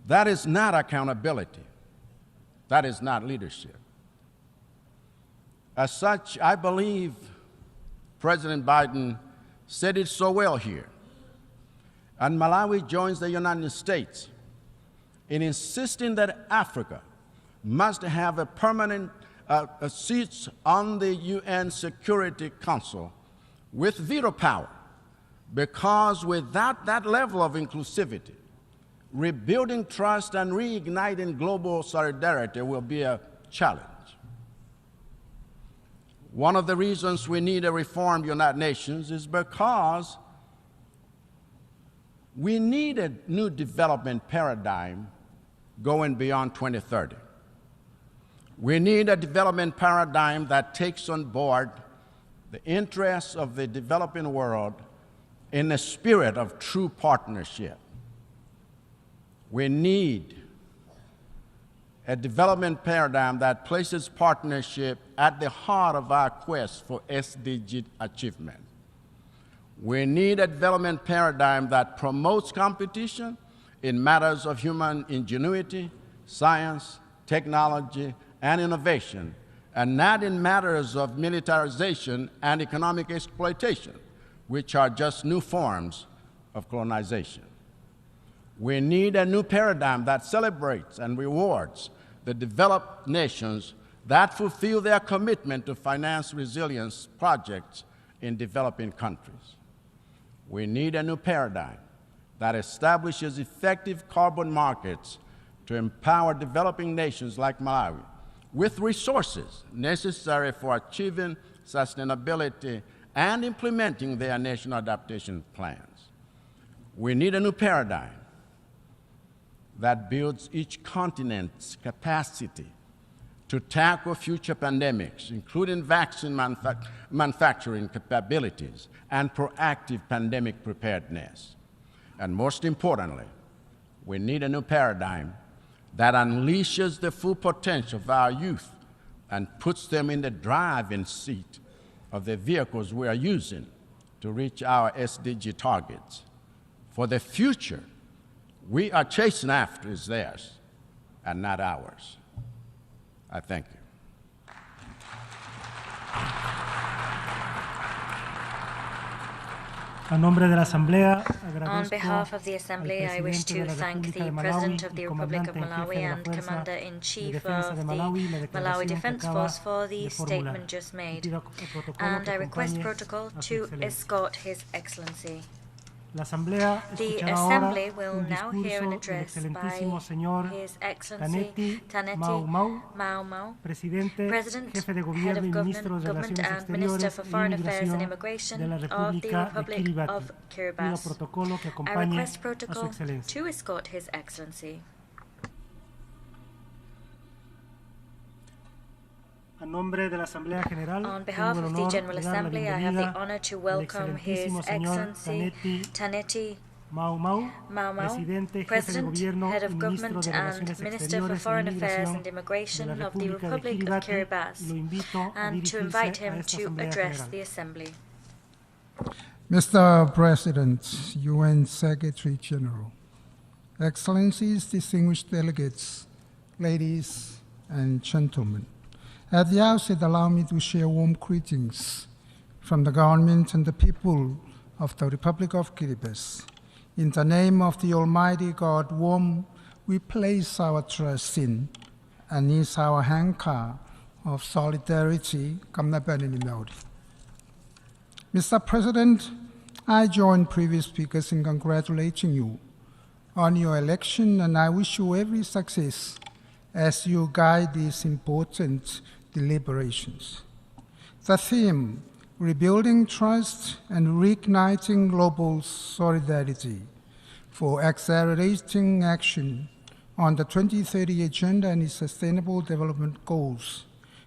That is not accountability. That is not leadership. As such, I believe President Biden said it so well here. And Malawi joins the United States in insisting that Africa must have a permanent seat on the UN Security Council with veto power, because without that level of inclusivity, rebuilding trust and reigniting global solidarity will be a challenge. One of the reasons we need a reformed United Nations is because we need a new development paradigm going beyond 2030. We need a development paradigm that takes on board the interests of the developing world in a spirit of true partnership. We need a development paradigm that places partnership at the heart of our quest for SDG achievement. We need a development paradigm that promotes competition in matters of human ingenuity, science, technology, and innovation, and not in matters of militarization and economic exploitation, which are just new forms of colonization. We need a new paradigm that celebrates and rewards the developed nations that fulfill their commitment to finance resilience projects in developing countries. We need a new paradigm that establishes effective carbon markets to empower developing nations like Malawi with resources necessary for achieving sustainability and implementing their national adaptation plans. We need a new paradigm that builds each continent's capacity to tackle future pandemics, including vaccine manufacturing capabilities and proactive pandemic preparedness. And most importantly, we need a new paradigm that unleashes the full potential of our youth and puts them in the driving seat of the vehicles we are using to reach our SDG targets. For the future we are chasing after is theirs and not ours. I thank you.
On behalf of the Assembly, I wish to thank the President of the Republic of Malawi and Commander-in-Chief of the Malawi Defense Force for the statement just made, and I request protocol to escort His Excellency. The Assembly will now hear an address by His Excellency Taneti Mau, President, Head of Government and Minister for Foreign Affairs and Immigration of the Republic of Kiribati. I request protocol to escort His Excellency. On behalf of the General Assembly, I have the honor to welcome His Excellency Taneti Mau Mau, President, Head of Government and Minister for Foreign Affairs and Immigration of the Republic of Kiribati, and to invite him to address the Assembly.
Mr. President, UN Secretary General, Excellencies, distinguished delegates, ladies and gentlemen, at the outset, allow me to share warm greetings from the government and the people of the Republic of Kiribati. In the name of the Almighty God, whom we place our trust in, and is our anchor of solidarity. Mr. President, I join previous speakers in congratulating you on your election, and I wish you every success as you guide these important deliberations. The theme, Rebuilding Trust and Reigniting Global Solidarity for Accelerating Action on the 2030 Agenda and its Sustainable Development Goals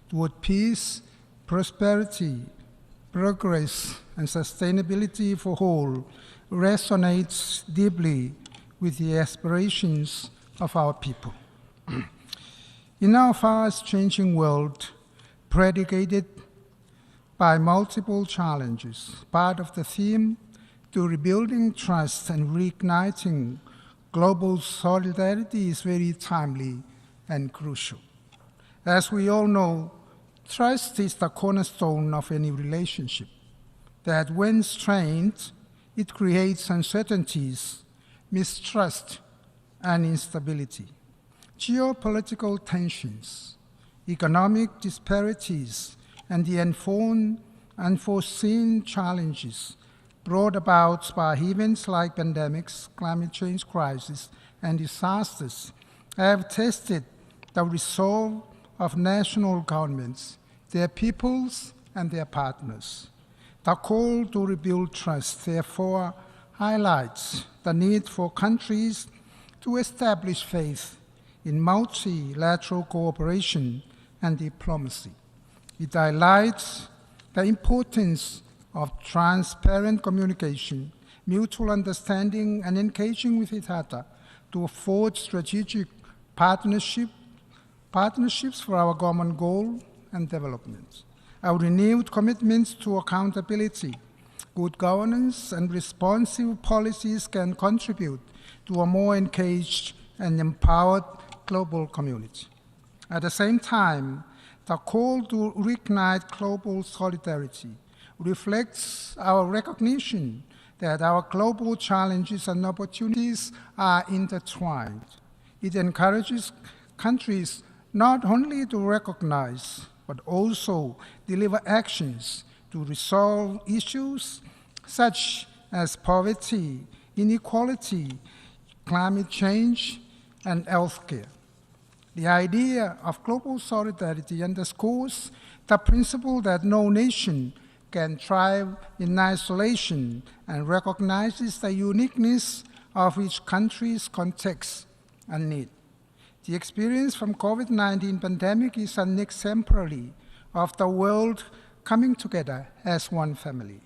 toward peace, prosperity, progress, and sustainability for all resonates deeply with the aspirations of our people. In our fast-changing world, predicated by multiple challenges, part of the theme to rebuilding trust and reigniting global solidarity is very timely and crucial. As we all know, trust is the cornerstone of any relationship, that when strained, it creates uncertainties, mistrust, and instability. Geopolitical tensions, economic disparities, and the unforeseen challenges brought about by events like pandemics, climate change crisis, and disasters have tested the resolve of national governments, their peoples, and their partners. The call to rebuild trust, therefore, highlights the need for countries to establish faith in multilateral cooperation and diplomacy. It highlights the importance of transparent communication, mutual understanding, and engaging with each other to afford strategic partnerships for our common goal and development. Our renewed commitments to accountability, good governance, and responsive policies can contribute to a more engaged and empowered global community. At the same time, the call to reignite global solidarity reflects our recognition that our global challenges and opportunities are intertwined. It encourages countries not only to recognize, but also deliver actions to resolve issues such as poverty, inequality, climate change, and healthcare. The idea of global solidarity underscores the principle that no nation can thrive in isolation and recognizes the uniqueness of each country's context and need. The experience from COVID-19 pandemic is an exemplary of the world coming together as one family.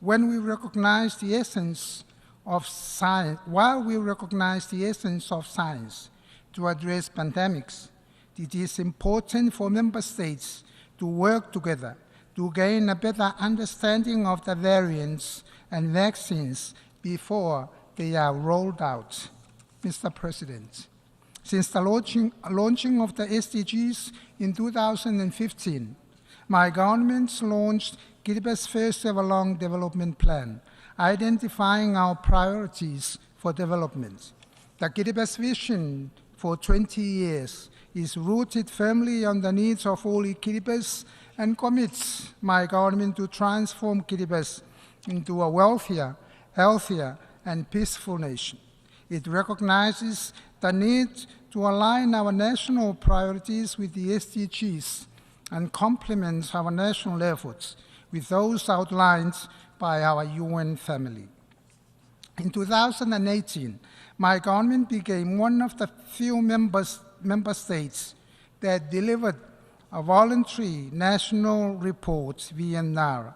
When we recognize the essence of science, while we recognize the essence of science to address pandemics, it is important for member states to work together to gain a better understanding of the variants and vaccines before they are rolled out. Mr. President, since the launching of the SDGs in 2015, my government launched Kiribati's first ever long development plan, identifying our priorities for development. The Kiribati vision for 20 years is rooted firmly on the needs of all Kiribatis and commits my government to transform Kiribati into a wealthier, healthier, and peaceful nation. It recognizes the need to align our national priorities with the SDGs and complements our national efforts with those outlined by our UN family. In 2018, my government became one of the few member states that delivered a voluntary national report, VNR,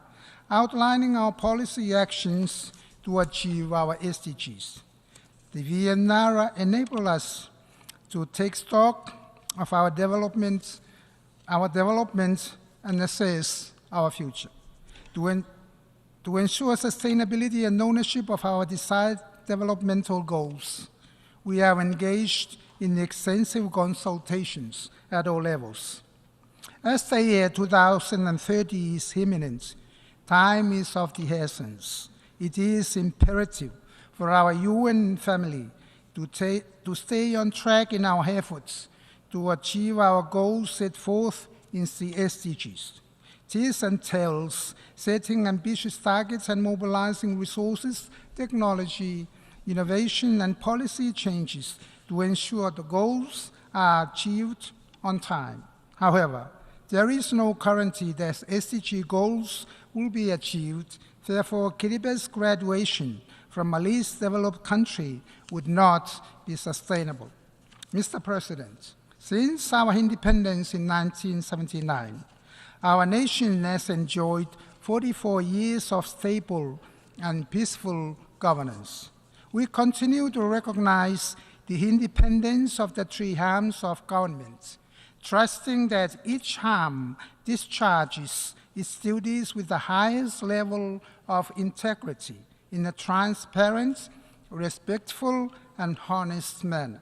outlining our policy actions to achieve our SDGs. The VNR enables us to take stock of our development and assess our future. To ensure sustainability and ownership of our desired developmental goals, we have engaged in extensive consultations at all levels. As the year 2030 is imminent, time is of the essence. It is imperative for our UN family to stay on track in our efforts to achieve our goals set forth in the SDGs. This entails setting ambitious targets and mobilizing resources, technology, innovation, and policy changes to ensure the goals are achieved on time. However, there is no guarantee that SDG goals will be achieved. Therefore, Kiribati's graduation from a least developed country would not be sustainable. Mr. President, since our independence in 1979, our nation has enjoyed 44 years of stable and peaceful governance. We continue to recognize the independence of the three arms of government, trusting that each arm discharges its duties with the highest level of integrity in a transparent, respectful, and honest manner.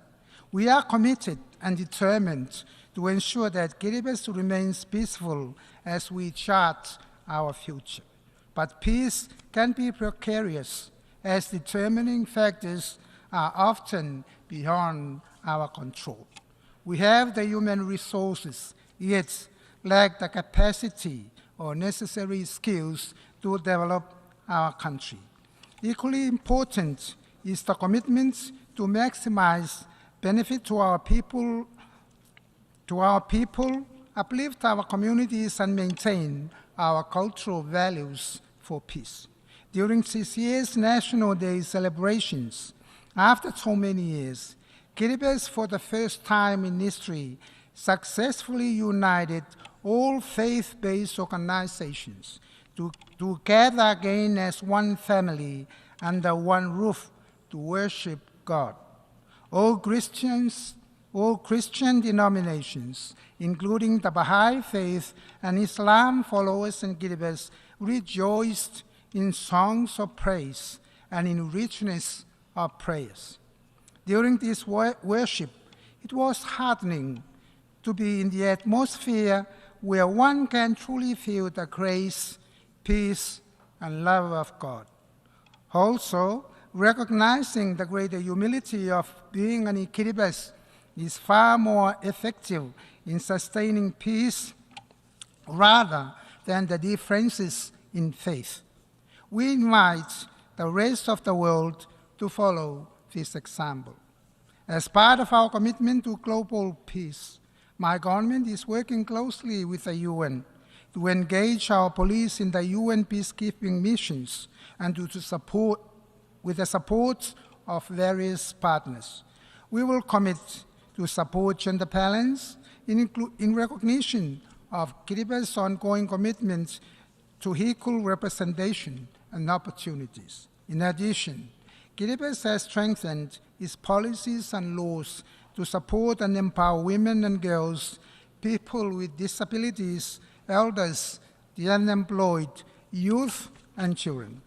We are committed and determined to ensure that Kiribati remains peaceful as we chart our future. But peace can be precarious, as determining factors are often beyond our control. We have the human resources, yet lack the capacity or necessary skills to develop our country. Equally important is the commitment to maximize benefit to our people, uplift our communities, and maintain our cultural values for peace. During this year's National Day celebrations, after so many years, Kiribati, for the first time in history, successfully united all faith-based organizations to gather again as one family under one roof to worship God. All Christian denominations, including the Baha'i faith and Islam followers in Kiribati, rejoiced in songs of praise and in richness of prayers. During this worship, it was heartening to be in the atmosphere where one can truly feel the grace, peace, and love of God. Also, recognizing the greater humility of being an Kiribati is far more effective in sustaining peace rather than the differences in faith. We invite the rest of the world to follow this example. As part of our commitment to global peace, my government is working closely with the UN to engage our police in the UN peacekeeping missions and with the support of various partners. We will commit to support gender balance in recognition of Kiribati's ongoing commitment to equal representation and opportunities. In addition, Kiribati has strengthened its policies and laws to support and empower women and girls, people with disabilities, elders, the unemployed, youth, and children.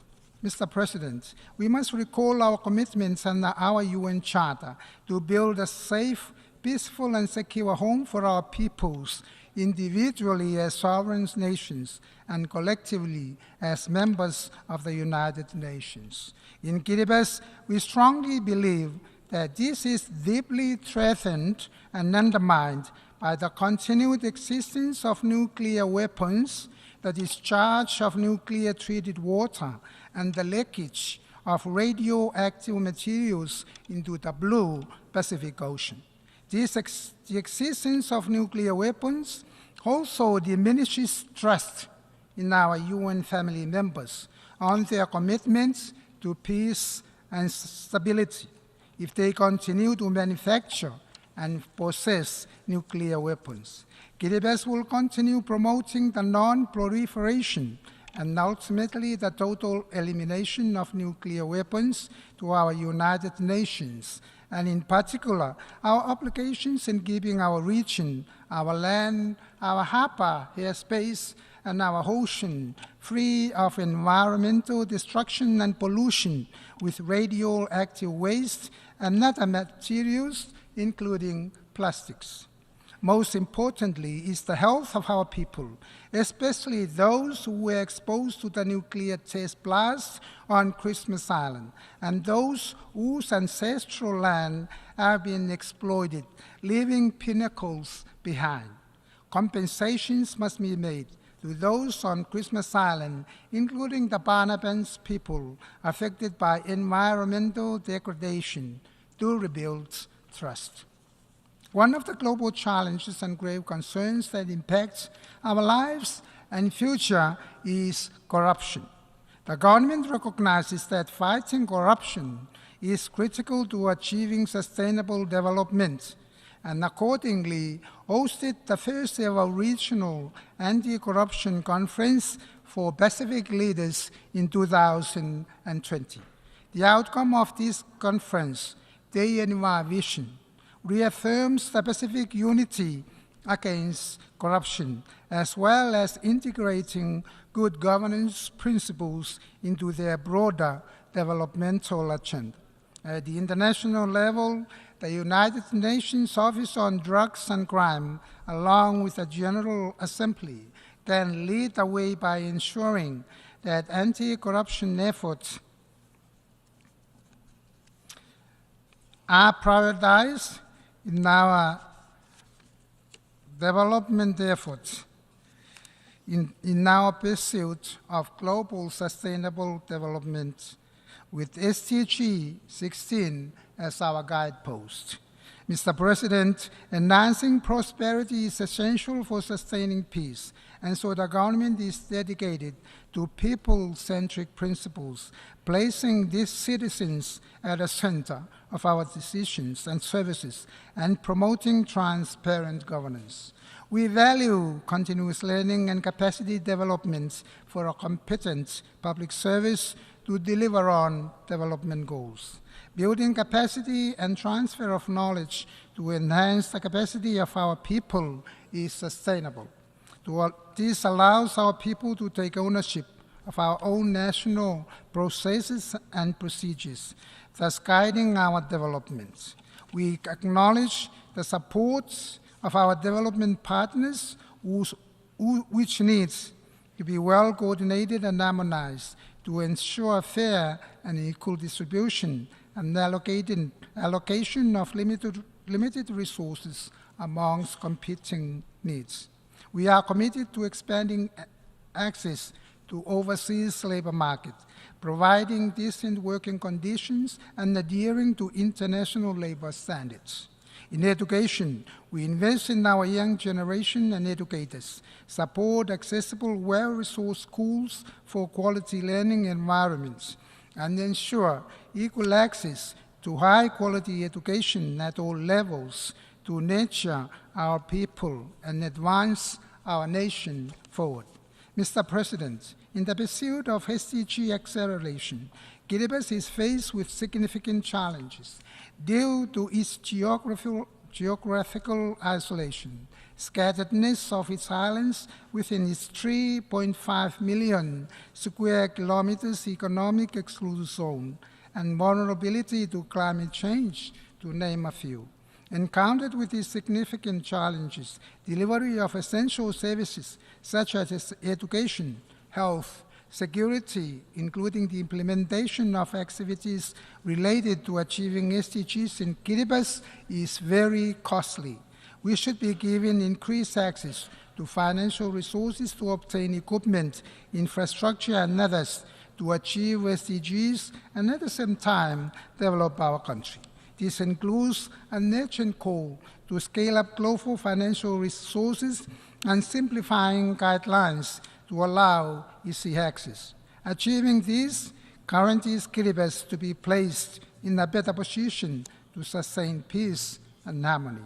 Mr. President, we must recall our commitments under our UN Charter to build a safe, peaceful, and secure home for our peoples, individually as sovereign nations and collectively as members of the United Nations. In Kiribati, we strongly believe that this is deeply threatened and undermined by the continued existence of nuclear weapons, the discharge of nuclear-treated water, and the leakage of radioactive materials into the blue Pacific Ocean. The existence of nuclear weapons also diminishes trust in our UN family members on their commitments to peace and stability. If they continue to manufacture and possess nuclear weapons. Kiribati will continue promoting the non-proliferation and ultimately the total elimination of nuclear weapons to our United Nations, and in particular, our obligations in keeping our region, our land, our harbor, airspace, and our ocean free of environmental destruction and pollution with radioactive waste and other materials, including plastics. Most importantly is the health of our people, especially those who were exposed to the nuclear test blast on Christmas Island, and those whose ancestral land have been exploited, leaving pinnacles behind. Compensations must be made to those on Christmas Island, including the Banabans people affected by environmental degradation, to rebuild trust. One of the global challenges and grave concerns that impacts our lives and future is corruption. The government recognizes that fighting corruption is critical to achieving sustainable development, and accordingly hosted the first ever regional anti-corruption conference for Pacific leaders in 2020. The outcome of this conference, Day Vision, reaffirms the Pacific unity against corruption, as well as integrating good governance principles into their broader developmental agenda. At the international level, the United Nations Office on Drugs and Crime, along with the General Assembly, can lead the way by ensuring that anti-corruption efforts are prioritized in our development efforts, in our pursuit of global sustainable development, with SDG 16 as our guidepost. Mr. President, enhancing prosperity is essential for sustaining peace, and so the government is dedicated to people-centric principles, placing these citizens at the center of our decisions and services, and promoting transparent governance. We value continuous learning and capacity development for a competent public service to deliver on development goals. Building capacity and transfer of knowledge to enhance the capacity of our people is sustainable. This allows our people to take ownership of our own national processes and procedures, thus guiding our development. We acknowledge the support of our development partners, which needs to be well coordinated and harmonized to ensure fair and equal distribution and allocation of limited resources amongst competing needs. We are committed to expanding access to overseas labor market, providing decent working conditions and adhering to international labor standards. In education, we invest in our young generation and educators, support accessible, well-resourced schools for quality learning environments, and ensure equal access to high-quality education at all levels to nurture our people and advance our nation forward. Mr. President, in the pursuit of SDG acceleration, Kiribati is faced with significant challenges due to its geographical isolation, scatteredness of its islands within its 3.5 million square kilometers economic exclusive zone, and vulnerability to climate change, to name a few. Encountered with these significant challenges, delivery of essential services such as education, health, security, including the implementation of activities related to achieving SDGs in Kiribati, is very costly. We should be given increased access to financial resources to obtain equipment, infrastructure, and others to achieve SDGs and at the same time develop our country. This includes an urgent call to scale up global financial resources and simplifying guidelines to allow easy access. Achieving this guarantees Kiribati to be placed in a better position to sustain peace and harmony.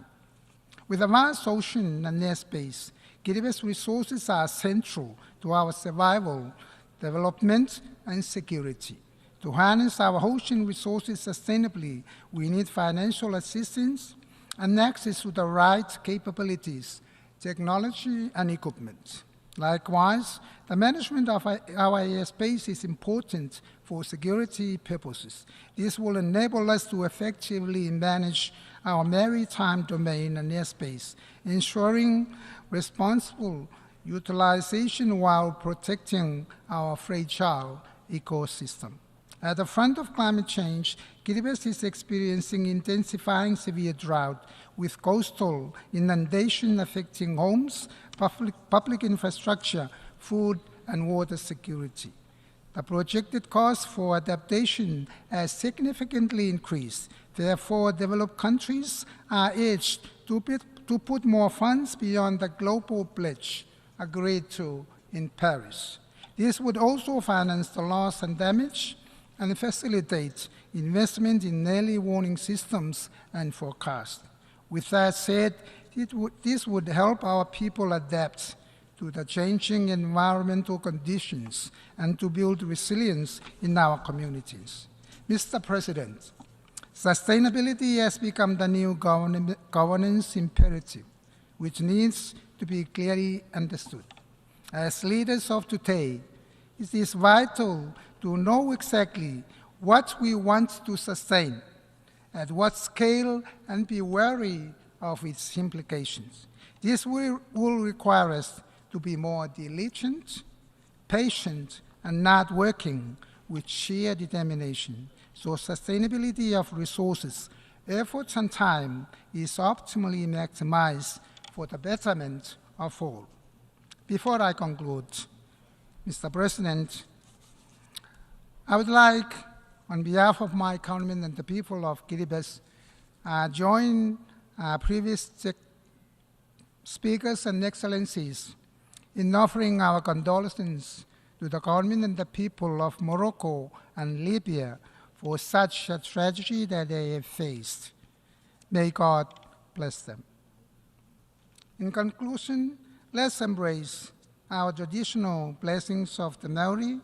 With a vast ocean and airspace, Guinea's resources are central to our survival, development, and security. To harness our ocean resources sustainably, we need financial assistance and access to the right capabilities, technology, and equipment. Likewise, the management of our airspace is important for security purposes. This will enable us to effectively manage our maritime domain and airspace, ensuring responsible utilization while protecting our fragile ecosystem. At the front of climate change, Kiribati is experiencing intensifying severe drought, with coastal inundation affecting homes, public infrastructure, food, and water security. The projected cost for adaptation has significantly increased. Therefore, developed countries are urged to put more funds beyond the global pledge agreed to in Paris. This would also finance the loss and damage and facilitate investment in early warning systems and forecast. With that said, this would help our people adapt to the changing environmental conditions and to build resilience in our communities. Mr. President, sustainability has become the new governance imperative, which needs to be clearly understood. As leaders of today, it is vital to know exactly what we want to sustain, at what scale, and be wary of its implications. This will require us to be more diligent, patient, and not working with sheer determination, so sustainability of resources, efforts, and time is optimally maximized for the betterment of all. Before I conclude, Mr. President, I would like, on behalf of my countrymen and the people of Kiribati, join previous speakers and excellencies in offering our condolences to the government and the people of Morocco and Libya for such a tragedy that they have faced. May God bless them. In conclusion, let's embrace our traditional blessings of the Maori,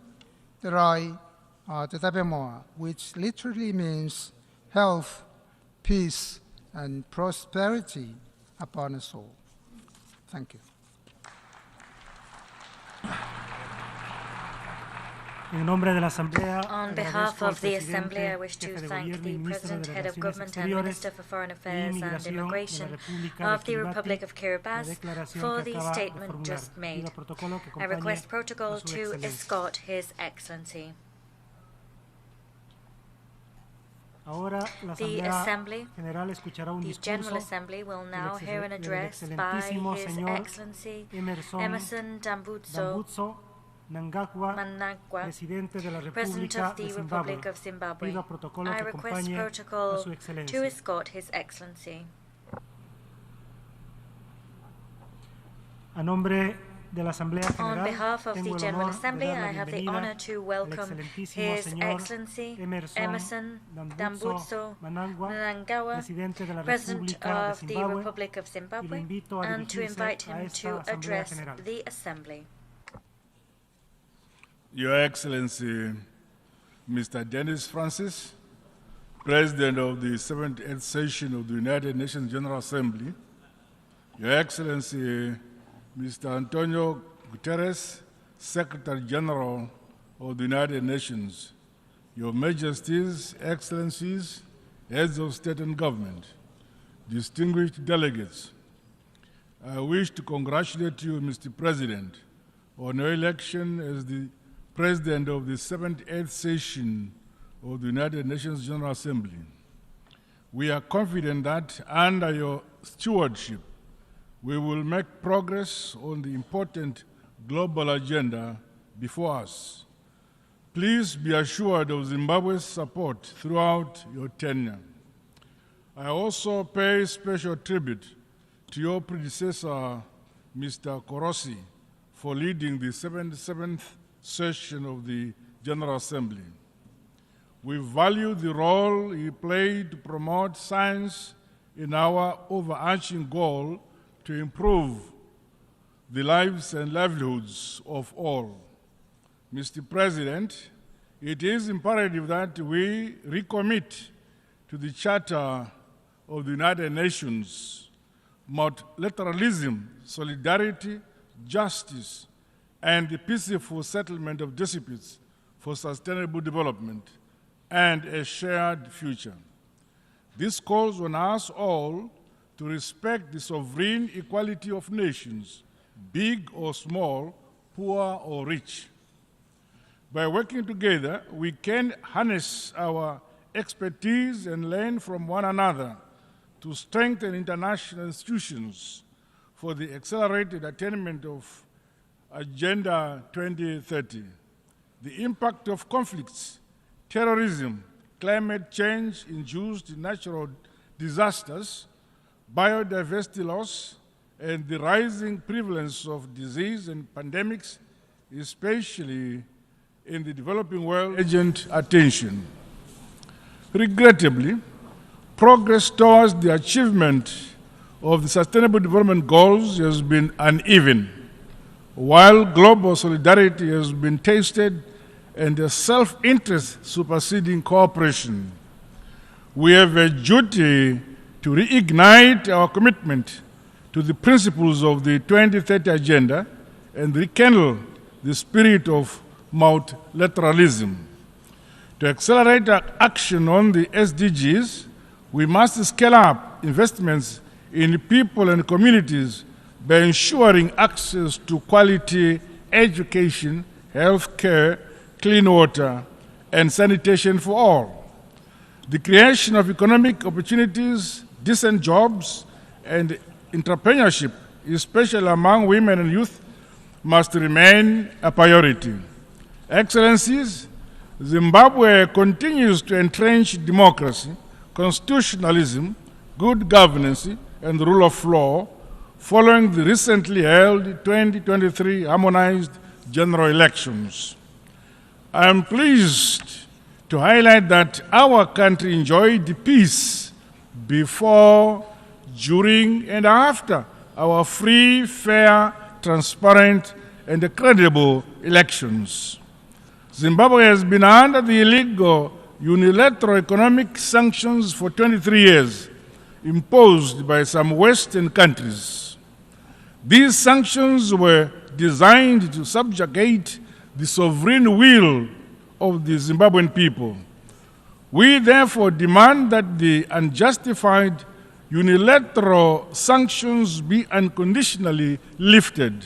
the Roi, the Tabemoa, which literally means health, peace, and prosperity upon us all. Thank you.
On behalf of the Assembly, I wish to thank the President, Head of Government, and Minister for Foreign Affairs and Immigration of the Republic of Kiribati for the statement just made. I request protocol to escort His Excellency. The Assembly, the General Assembly, will now hear an address by His Excellency Emerson Dambudzo Mnangagwa, President of the Republic of Zimbabwe. I request protocol to escort His Excellency. On behalf of the General Assembly, I have the honor to welcome His Excellency Emerson Dambudzo Mnangagwa, President of the Republic of Zimbabwe, and to invite him to address the Assembly.
Your Excellency, Mr. Dennis Francis, President of the 78th session of the United Nations General Assembly, Your Excellency, Mr. Antonio Guterres, Secretary General of the United Nations, Your Majesties, Excellencies, Heads of State and Government, distinguished delegates, I wish to congratulate you, Mr. President, on your election as the President of the 78th session of the United Nations General Assembly. We are confident that under your stewardship, we will make progress on the important global agenda before us. Please be assured of Zimbabwe's support throughout your tenure. I also pay special tribute to your predecessor, Mr. Korosi, for leading the 77th session of the General Assembly. We value the role he played to promote science, in our overarching goal to improve the lives and livelihoods of all. Mr. President, it is imperative that we recommit to the Charter of the United Nations multilateralism, solidarity, justice, and the peaceful settlement of disputes for sustainable development and a shared future. This calls on us all to respect the sovereign equality of nations, big or small, poor or rich. By working together, we can harness our expertise and learn from one another to strengthen international institutions for the accelerated attainment of Agenda 2030. The impact of conflicts, terrorism, climate change-induced natural disasters, biodiversity loss, and the rising prevalence of disease and pandemics, especially in the developing world, urgent attention. Regrettably, progress towards the achievement of the Sustainable Development Goals has been uneven, while global solidarity has been tasted and the self-interest superseding cooperation. We have a duty to reignite our commitment to the principles of the 2030 Agenda and rekindle the spirit of multilateralism. To accelerate our action on the SDGs, we must scale up investments in people and communities by ensuring access to quality education, health care, clean water, and sanitation for all. The creation of economic opportunities, decent jobs, and entrepreneurship, especially among women and youth, must remain a priority. Excellencies, Zimbabwe continues to entrench democracy, constitutionalism, good governance, and the rule of law following the recently held 2023 harmonized general elections. I am pleased to highlight that our country enjoyed peace before, during, and after our free, fair, transparent, and credible elections. Zimbabwe has been under the illegal unilateral economic sanctions for 23 years, imposed by some Western countries. These sanctions were designed to subjugate the sovereign will of the Zimbabwean people. We therefore demand that the unjustified unilateral sanctions be unconditionally lifted,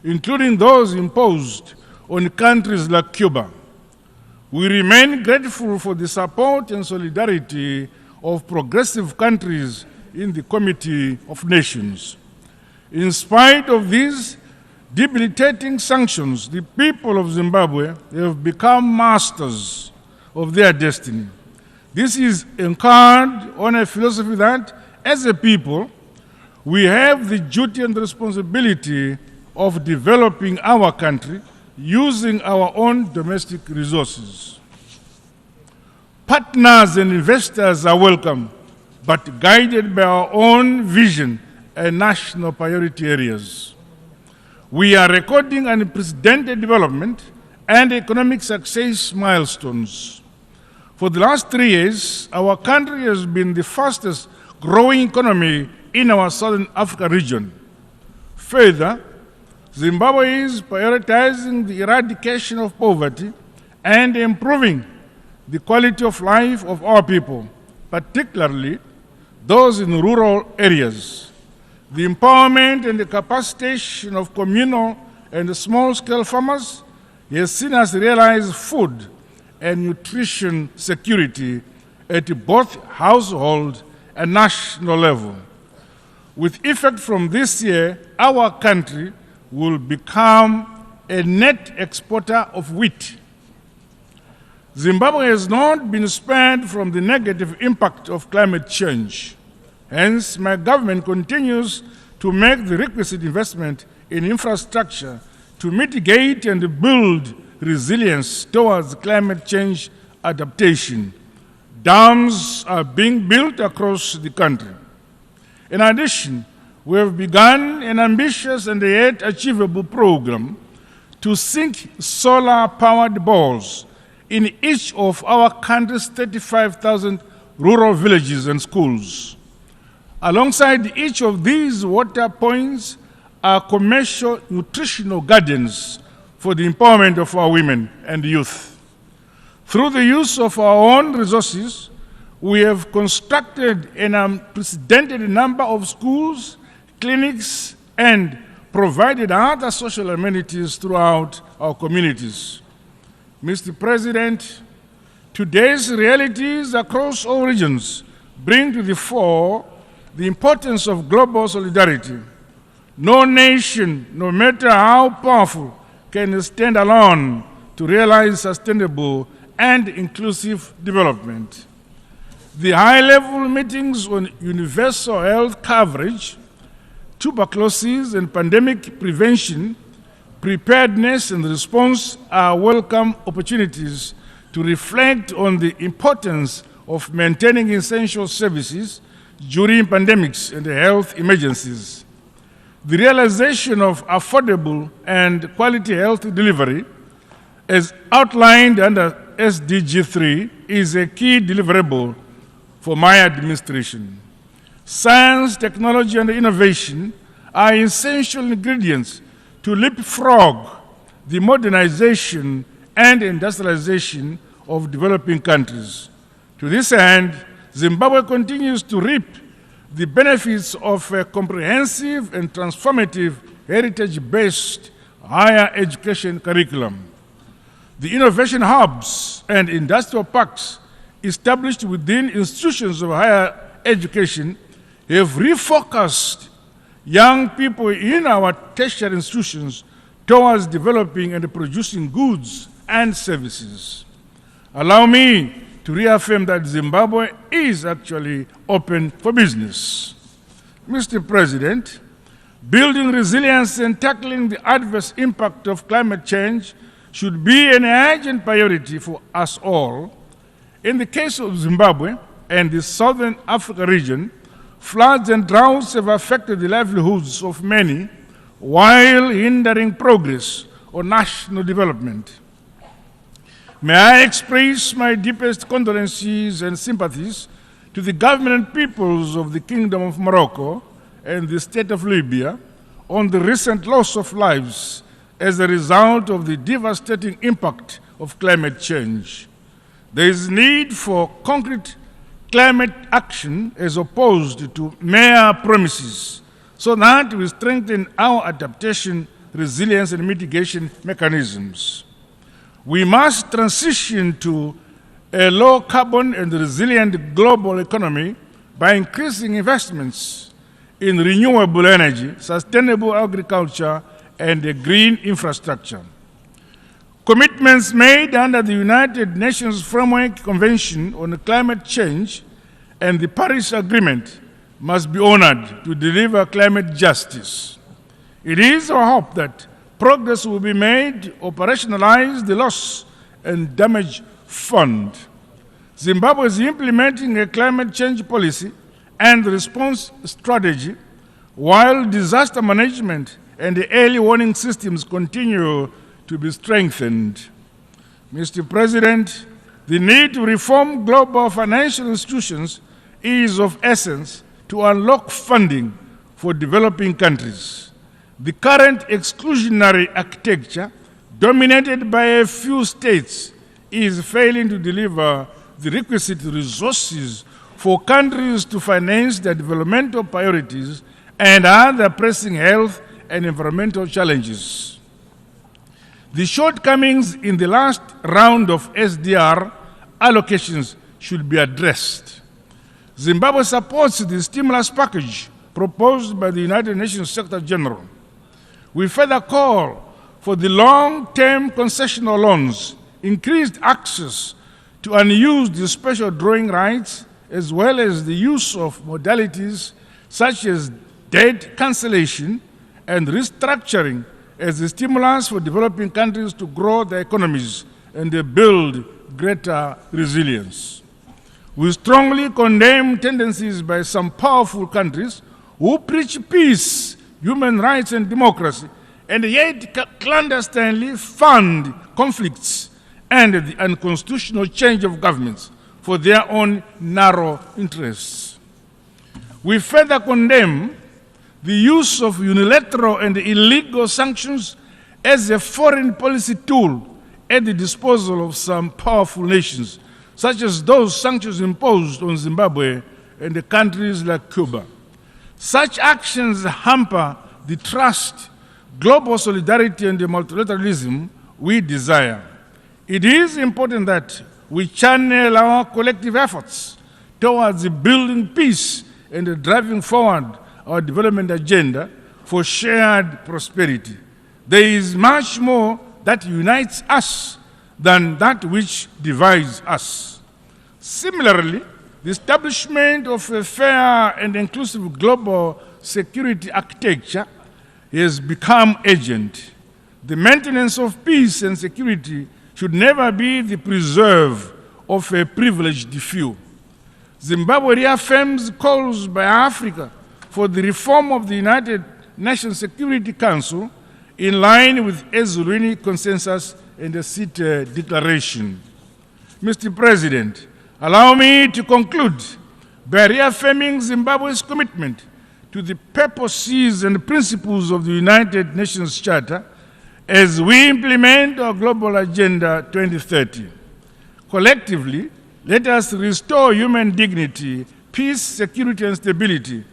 including those imposed on countries like Cuba. We remain grateful for the support and solidarity of progressive countries in the Committee of Nations. In spite of these debilitating sanctions, the people of Zimbabwe have become masters of their destiny. This is anchored on a philosophy that, as a people, we have the duty and responsibility of developing our country using our own domestic resources. Partners and investors are welcome, but guided by our own vision and national priority areas. We are recording unprecedented development and economic success milestones. For the last 3 years, our country has been the fastest growing economy in our Southern Africa region. Further, Zimbabwe is prioritizing the eradication of poverty and improving the quality of life of our people, particularly those in rural areas. The empowerment and the capacitation of communal and small-scale farmers has seen us realize food and nutrition security at both household and national level. With effect from this year, our country will become a net exporter of wheat. Zimbabwe has not been spared from the negative impact of climate change. Hence, my government continues to make the requisite investment in infrastructure to mitigate and build resilience towards climate change adaptation. Dams are being built across the country. In addition, we have begun an ambitious and yet achievable program to sink solar-powered balls in each of our country's 35,000 rural villages and schools. Alongside each of these water points are commercial nutritional gardens for the empowerment of our women and youth. Through the use of our own resources, we have constructed an unprecedented number of schools, clinics, and provided other social amenities throughout our communities. Mr. President, today's realities across all regions bring to the fore the importance of global solidarity. No nation, no matter how powerful, can stand alone to realize sustainable and inclusive development. The high-level meetings on universal health coverage, tuberculosis and pandemic prevention, preparedness and response are welcome opportunities to reflect on the importance of maintaining essential services during pandemics and health emergencies. The realization of affordable and quality health delivery, as outlined under SDG 3, is a key deliverable for my administration. Science, technology, and innovation are essential ingredients to leapfrog the modernization and industrialization of developing countries. To this end, Zimbabwe continues to reap the benefits of a comprehensive and transformative heritage-based higher education curriculum. The innovation hubs and industrial parks established within institutions of higher education have refocused young people in our tertiary institutions towards developing and producing goods and services. Allow me to reaffirm that Zimbabwe is actually open for business. Mr. President, building resilience and tackling the adverse impact of climate change should be an urgent priority for us all. In the case of Zimbabwe and the Southern Africa region, floods and droughts have affected the livelihoods of many while hindering progress on national development. May I express my deepest condolences and sympathies to the government and peoples of the Kingdom of Morocco and the State of Libya on the recent loss of lives as a result of the devastating impact of climate change. There is need for concrete climate action as opposed to mere promises, so that we strengthen our adaptation, resilience, and mitigation mechanisms. We must transition to a low-carbon and resilient global economy by increasing investments in renewable energy, sustainable agriculture, and green infrastructure. Commitments made under the United Nations Framework Convention on Climate Change and the Paris Agreement must be honored to deliver climate justice. It is our hope that progress will be made to operationalize the loss and damage fund. Zimbabwe is implementing a climate change policy and response strategy, while disaster management and the early warning systems continue to be strengthened. Mr. President, the need to reform global financial institutions is of essence to unlock funding for developing countries. The current exclusionary architecture, dominated by a few states, is failing to deliver the requisite resources for countries to finance their developmental priorities and other pressing health and environmental challenges. The shortcomings in the last round of SDR allocations should be addressed. Zimbabwe supports the stimulus package proposed by the United Nations Secretary General. We further call for the long-term concessional loans, increased access to unused special drawing rights, as well as the use of modalities such as debt cancellation and restructuring as a stimulus for developing countries to grow their economies and build greater resilience. We strongly condemn tendencies by some powerful countries who preach peace, human rights, and democracy, and yet clandestinely fund conflicts and the unconstitutional change of governments for their own narrow interests. We further condemn the use of unilateral and illegal sanctions as a foreign policy tool at the disposal of some powerful nations, such as those sanctions imposed on Zimbabwe and the countries like Cuba. Such actions hamper the trust, global solidarity, and the multilateralism we desire. It is important that we channel our collective efforts towards building peace and driving forward our development agenda for shared prosperity. There is much more that unites us than that which divides us. Similarly, the establishment of a fair and inclusive global security architecture has become urgent. The maintenance of peace and security should never be the preserve of a privileged few. Zimbabwe reaffirms calls by Africa for the reform of the United Nations Security Council in line with Ezulwini Consensus and the CITE Declaration. Mr. President, allow me to conclude by reaffirming Zimbabwe's commitment to the purposes and principles of the United Nations Charter as we implement our Global Agenda 2030. Collectively, let us restore human dignity, peace, security, and stability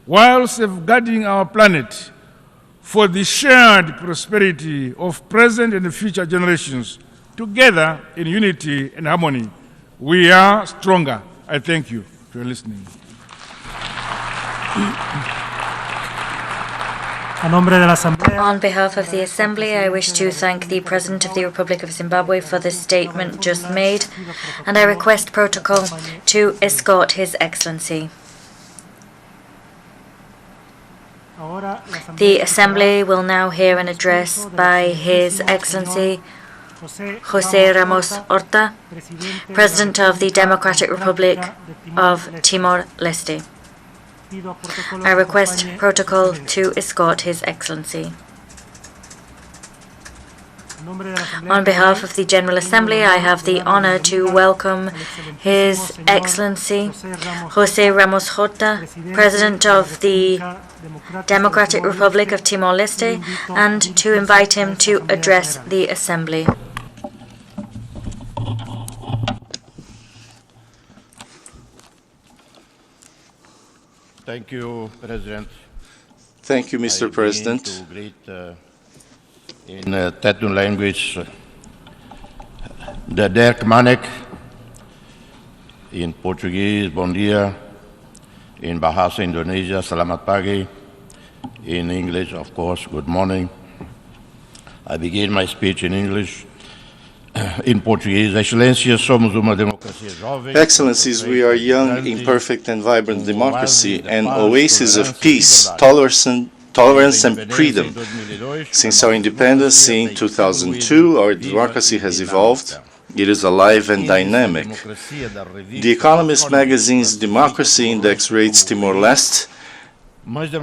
while safeguarding our planet for the shared prosperity of present and future generations. Together in unity and harmony, we are stronger. I thank you for listening.
On behalf of the Assembly, I wish to thank the President of the Republic of Zimbabwe for the statement just made, and I request protocol to escort His Excellency. The Assembly will now hear an address by His Excellency José Ramos Horta, President of the Democratic Republic of Timor-Leste. I request protocol to escort His Excellency. On behalf of the General Assembly, I have the honor to welcome His Excellency José Ramos Horta, President of the Democratic Republic of Timor-Leste, and to invite him to address the Assembly.
Thank you, President.
Thank you, Mr. President.
To greet in Tetu language, the Derk Manek, in Portuguese, Bom dia, in Bahasa Indonesia, Selamat pagi, in English, of course, good morning. I begin my speech in English. In Portuguese, Excelências, somos uma democracia jovem.
Excellencies, we are young, imperfect, and vibrant democracy, an oasis of peace, tolerance and freedom. Since our independence in 2002, our democracy has evolved. It is alive and dynamic. The Economist magazine's Democracy Index rates Timor-Leste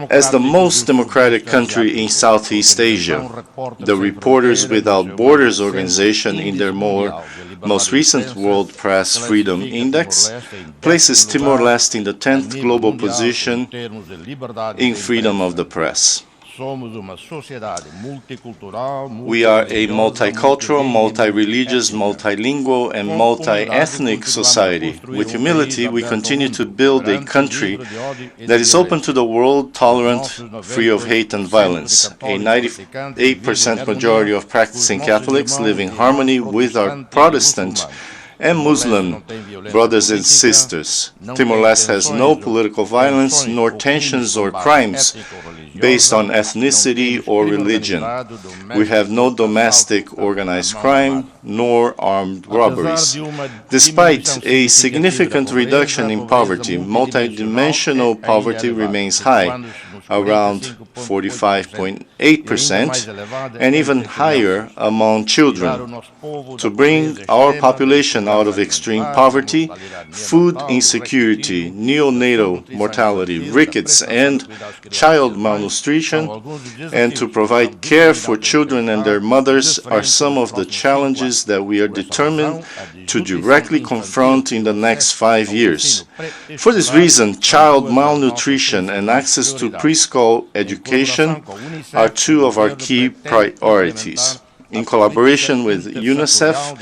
as the most democratic country in Southeast Asia. The Reporters Without Borders organization, in their most recent World Press Freedom Index, places Timor-Leste in the 10th global position in freedom of the press. We are a multicultural, multi-religious, multilingual, and multi-ethnic society. With humility, we continue to build a country that is open to the world, tolerant, free of hate and violence. A 98% majority of practicing Catholics live in harmony with our Protestant and Muslim brothers and sisters. Timor-Leste has no political violence, nor tensions or crimes based on ethnicity or religion. We have no domestic organized crime, nor armed robberies. Despite a significant reduction in poverty, multidimensional poverty remains high. around 45.8%, and even higher among children. To bring our population out of extreme poverty, food insecurity, neonatal mortality, rickets, and child malnutrition, and to provide care for children and their mothers are some of the challenges that we are determined to directly confront in the next 5 years. For this reason, child malnutrition and access to preschool education are two of our key priorities. In collaboration with UNICEF,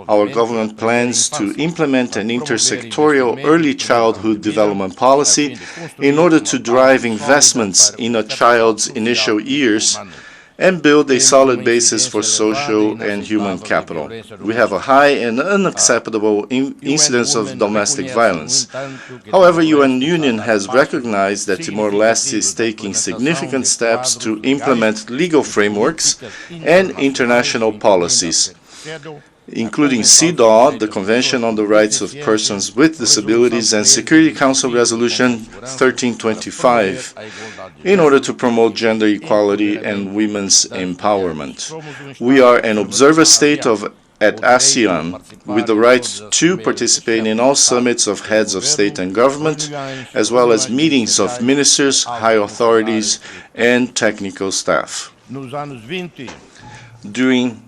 our government plans to implement an intersectoral early childhood development policy in order to drive investments in a child's initial years and build a solid basis for social and human capital. We have a high and unacceptable incidence of domestic violence. However, UN Union has recognized that Timor-Leste is taking significant steps to implement legal frameworks and international policies, including CEDAW, the Convention on the Rights of Persons with Disabilities, and Security Council Resolution 1325, in order to promote gender equality and women's empowerment. We are an observer state at ASEAN, with the right to participate in all summits of heads of state and government, as well as meetings of ministers, high authorities, and technical staff. During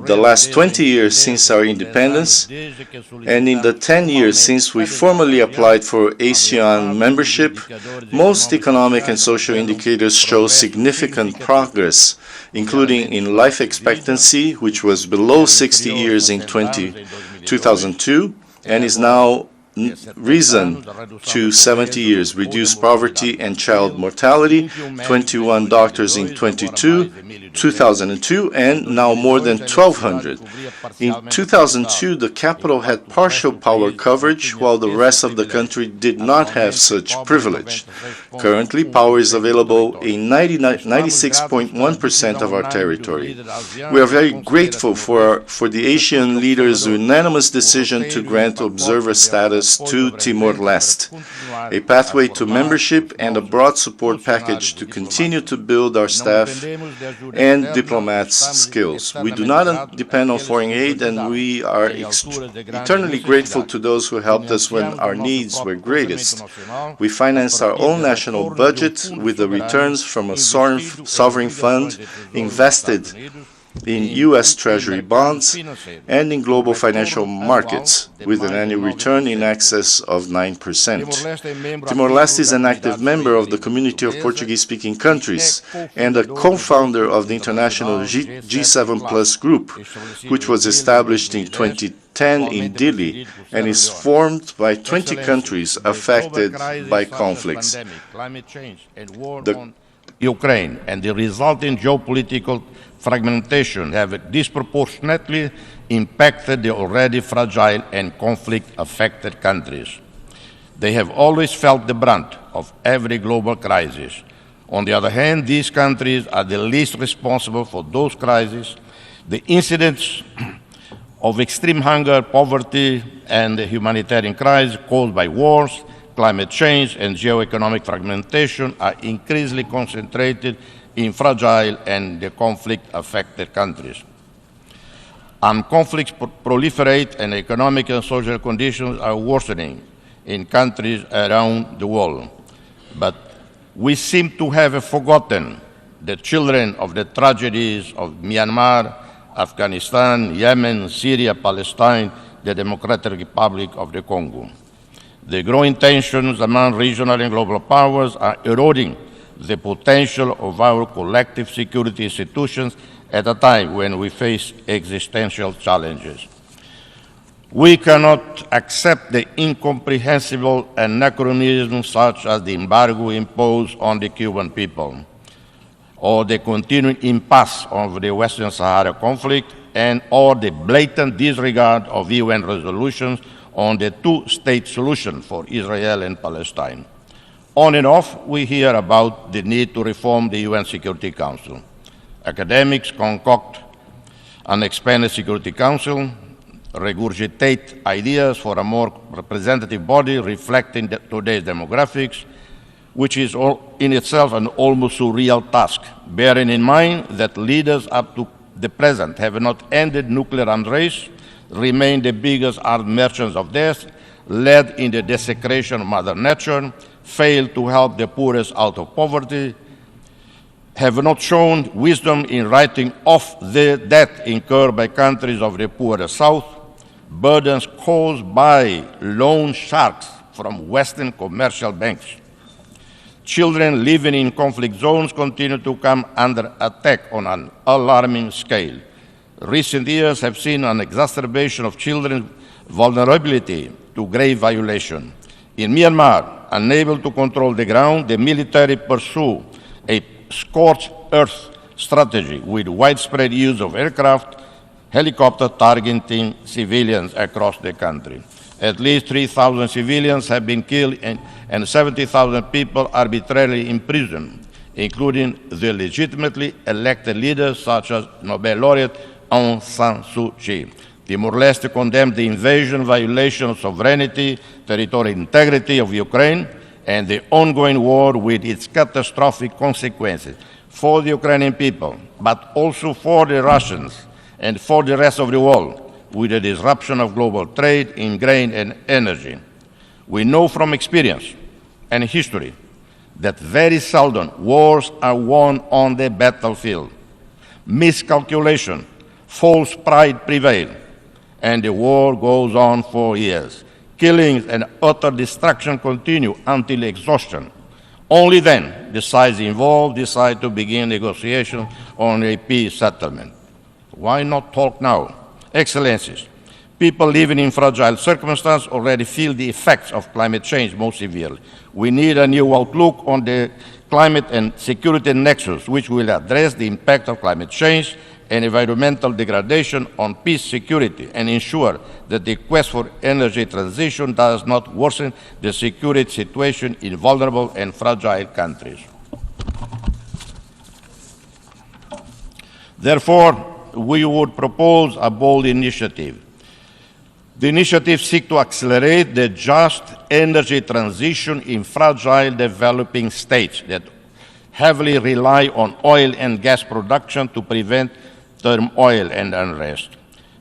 the last 20 years since our independence, and in the 10 years since we formally applied for ASEAN membership, most economic and social indicators show significant progress, including in life expectancy, which was below 60 years in 2002 and is now risen to 70 years, reduced poverty and child mortality, 21 doctors in 2002, and now more than 1,200. In 2002, the capital had partial power coverage, while the rest of the country did not have such privilege. Currently, power is available in 96.1% of our territory. We are very grateful for the Asian leaders' unanimous decision to grant observer status to Timor-Leste, a pathway to membership, and a broad support package to continue to build our staff and diplomats' skills. We do not depend on foreign aid, and we are eternally grateful to those who helped us when our needs were greatest. We finance our own national budget with the returns from a sovereign fund invested in U.S. Treasury bonds and in global financial markets, with an annual return in excess of 9%. Timor-Leste is an active member of the community of Portuguese-speaking countries and a co-founder of the international G7+ group, which was established in 2010 in Dili and is formed by 20 countries affected by conflicts.
Ukraine and the resulting geopolitical fragmentation have disproportionately impacted the already fragile and conflict-affected countries. They have always felt the brunt of every global crisis. On the other hand, these countries are the least responsible for those crises. The incidents of extreme hunger, poverty, and the humanitarian crisis caused by wars, climate change, and geoeconomic fragmentation are increasingly concentrated in fragile and conflict-affected countries. Conflicts proliferate and economic and social conditions are worsening in countries around the world. But we seem to have forgotten the children of the tragedies of Myanmar, Afghanistan, Yemen, Syria, Palestine, the Democratic Republic of the Congo. The growing tensions among regional and global powers are eroding the potential of our collective security institutions at a time when we face existential challenges. We cannot accept the incomprehensible anachronisms such as the embargo imposed on the Cuban people, or the continuing impasse of the Western Sahara conflict, or the blatant disregard of UN resolutions on the two-state solution for Israel and Palestine. On and off, we hear about the need to reform the UN Security Council. Academics concoct an expanded Security Council, regurgitate ideas for a more representative body reflecting today's demographics. which is in itself an almost surreal task, bearing in mind that leaders up to the present have not ended nuclear arms race, remain the biggest arms merchants of death, led in the desecration of Mother Nature, failed to help the poorest out of poverty, have not shown wisdom in writing off the debt incurred by countries of the poorer South, burdens caused by loan sharks from Western commercial banks. Children living in conflict zones continue to come under attack on an alarming scale. Recent years have seen an exacerbation of children's vulnerability to grave violation. In Myanmar, unable to control the ground, the military pursue a scorched earth strategy with widespread use of aircraft, helicopter targeting civilians across the country. At least 3,000 civilians have been killed and 70,000 people arbitrarily imprisoned, including the legitimately elected leaders such as Nobel laureate Aung San Suu Kyi. Timor-Leste condemned the invasion, violation of sovereignty, territorial integrity of Ukraine, and the ongoing war with its catastrophic consequences for the Ukrainian people, but also for the Russians and for the rest of the world, with the disruption of global trade in grain and energy. We know from experience and history that very seldom wars are won on the battlefield. Miscalculation, false pride prevail, and the war goes on for years. Killings and utter destruction continue until exhaustion. Only then the sides involved decide to begin negotiations on a peace settlement. Why not talk now? Excellencies, people living in fragile circumstances already feel the effects of climate change most severely. We need a new outlook on the climate and security nexus, which will address the impact of climate change and environmental degradation on peace, security, and ensure that the quest for energy transition does not worsen the security situation in vulnerable and fragile countries. Therefore, we would propose a bold initiative. The initiative seeks to accelerate the just energy transition in fragile developing states that heavily rely on oil and gas production to prevent turmoil and unrest.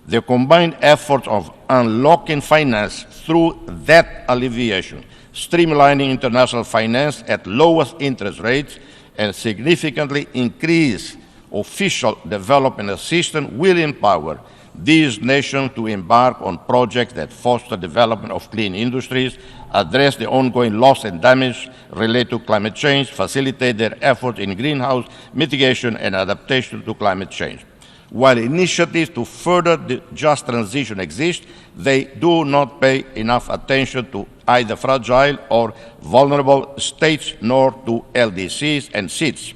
The combined efforts of unlocking finance through debt alleviation, streamlining international finance at lowest interest rates, and significantly increase official development assistance will empower these nations to embark on projects that foster development of clean industries, address the ongoing loss and damage related to climate change, facilitate their efforts in greenhouse mitigation and adaptation to climate change. While initiatives to further the just transition exist, they do not pay enough attention to either fragile or vulnerable states nor to LDCs and SIDS.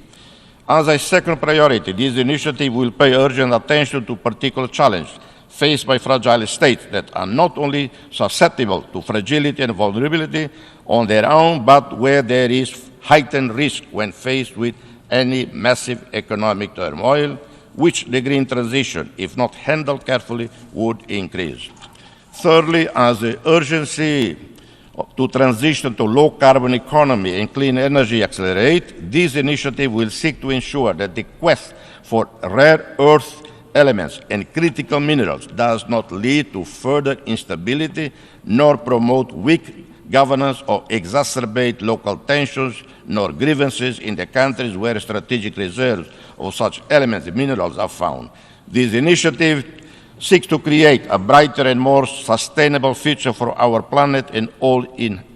As a second priority, this initiative will pay urgent attention to particular challenges faced by fragile states that are not only susceptible to fragility and vulnerability on their own, but where there is heightened risk when faced with any massive economic turmoil, which the green transition, if not handled carefully, would increase. Thirdly, as the urgency to transition to low-carbon economy and clean energy accelerate, this initiative will seek to ensure that the quest for rare earth elements and critical minerals does not lead to further instability nor promote weak governance or exacerbate local tensions nor grievances in the countries where strategic reserves of such elements and minerals are found. This initiative seeks to create a brighter and more sustainable future for our planet and all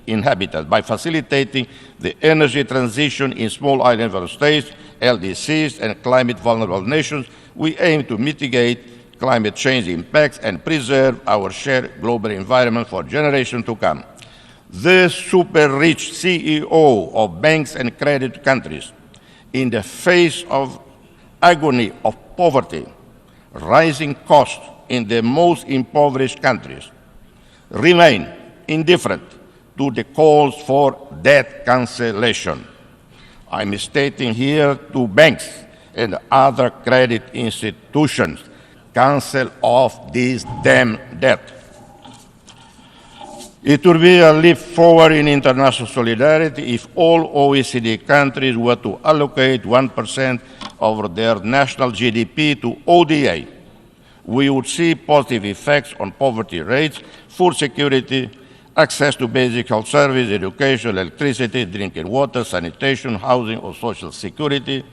inhabitants by facilitating the energy transition in small island states, LDCs, and climate-vulnerable nations. We aim to mitigate climate change impacts and preserve our shared global environment for generations to come. The super-rich CEO of banks and credit countries, in the face of agony of poverty, rising costs in the most impoverished countries, remain indifferent to the calls for debt cancellation. I'm stating here to banks and other credit institutions, cancel off this damn debt. It would be a leap forward in international solidarity if all OECD countries were to allocate 1% of their national GDP to ODA. We would see positive effects on poverty rates, food security, access to basic health services, education, electricity, drinking water, sanitation, housing, or social security,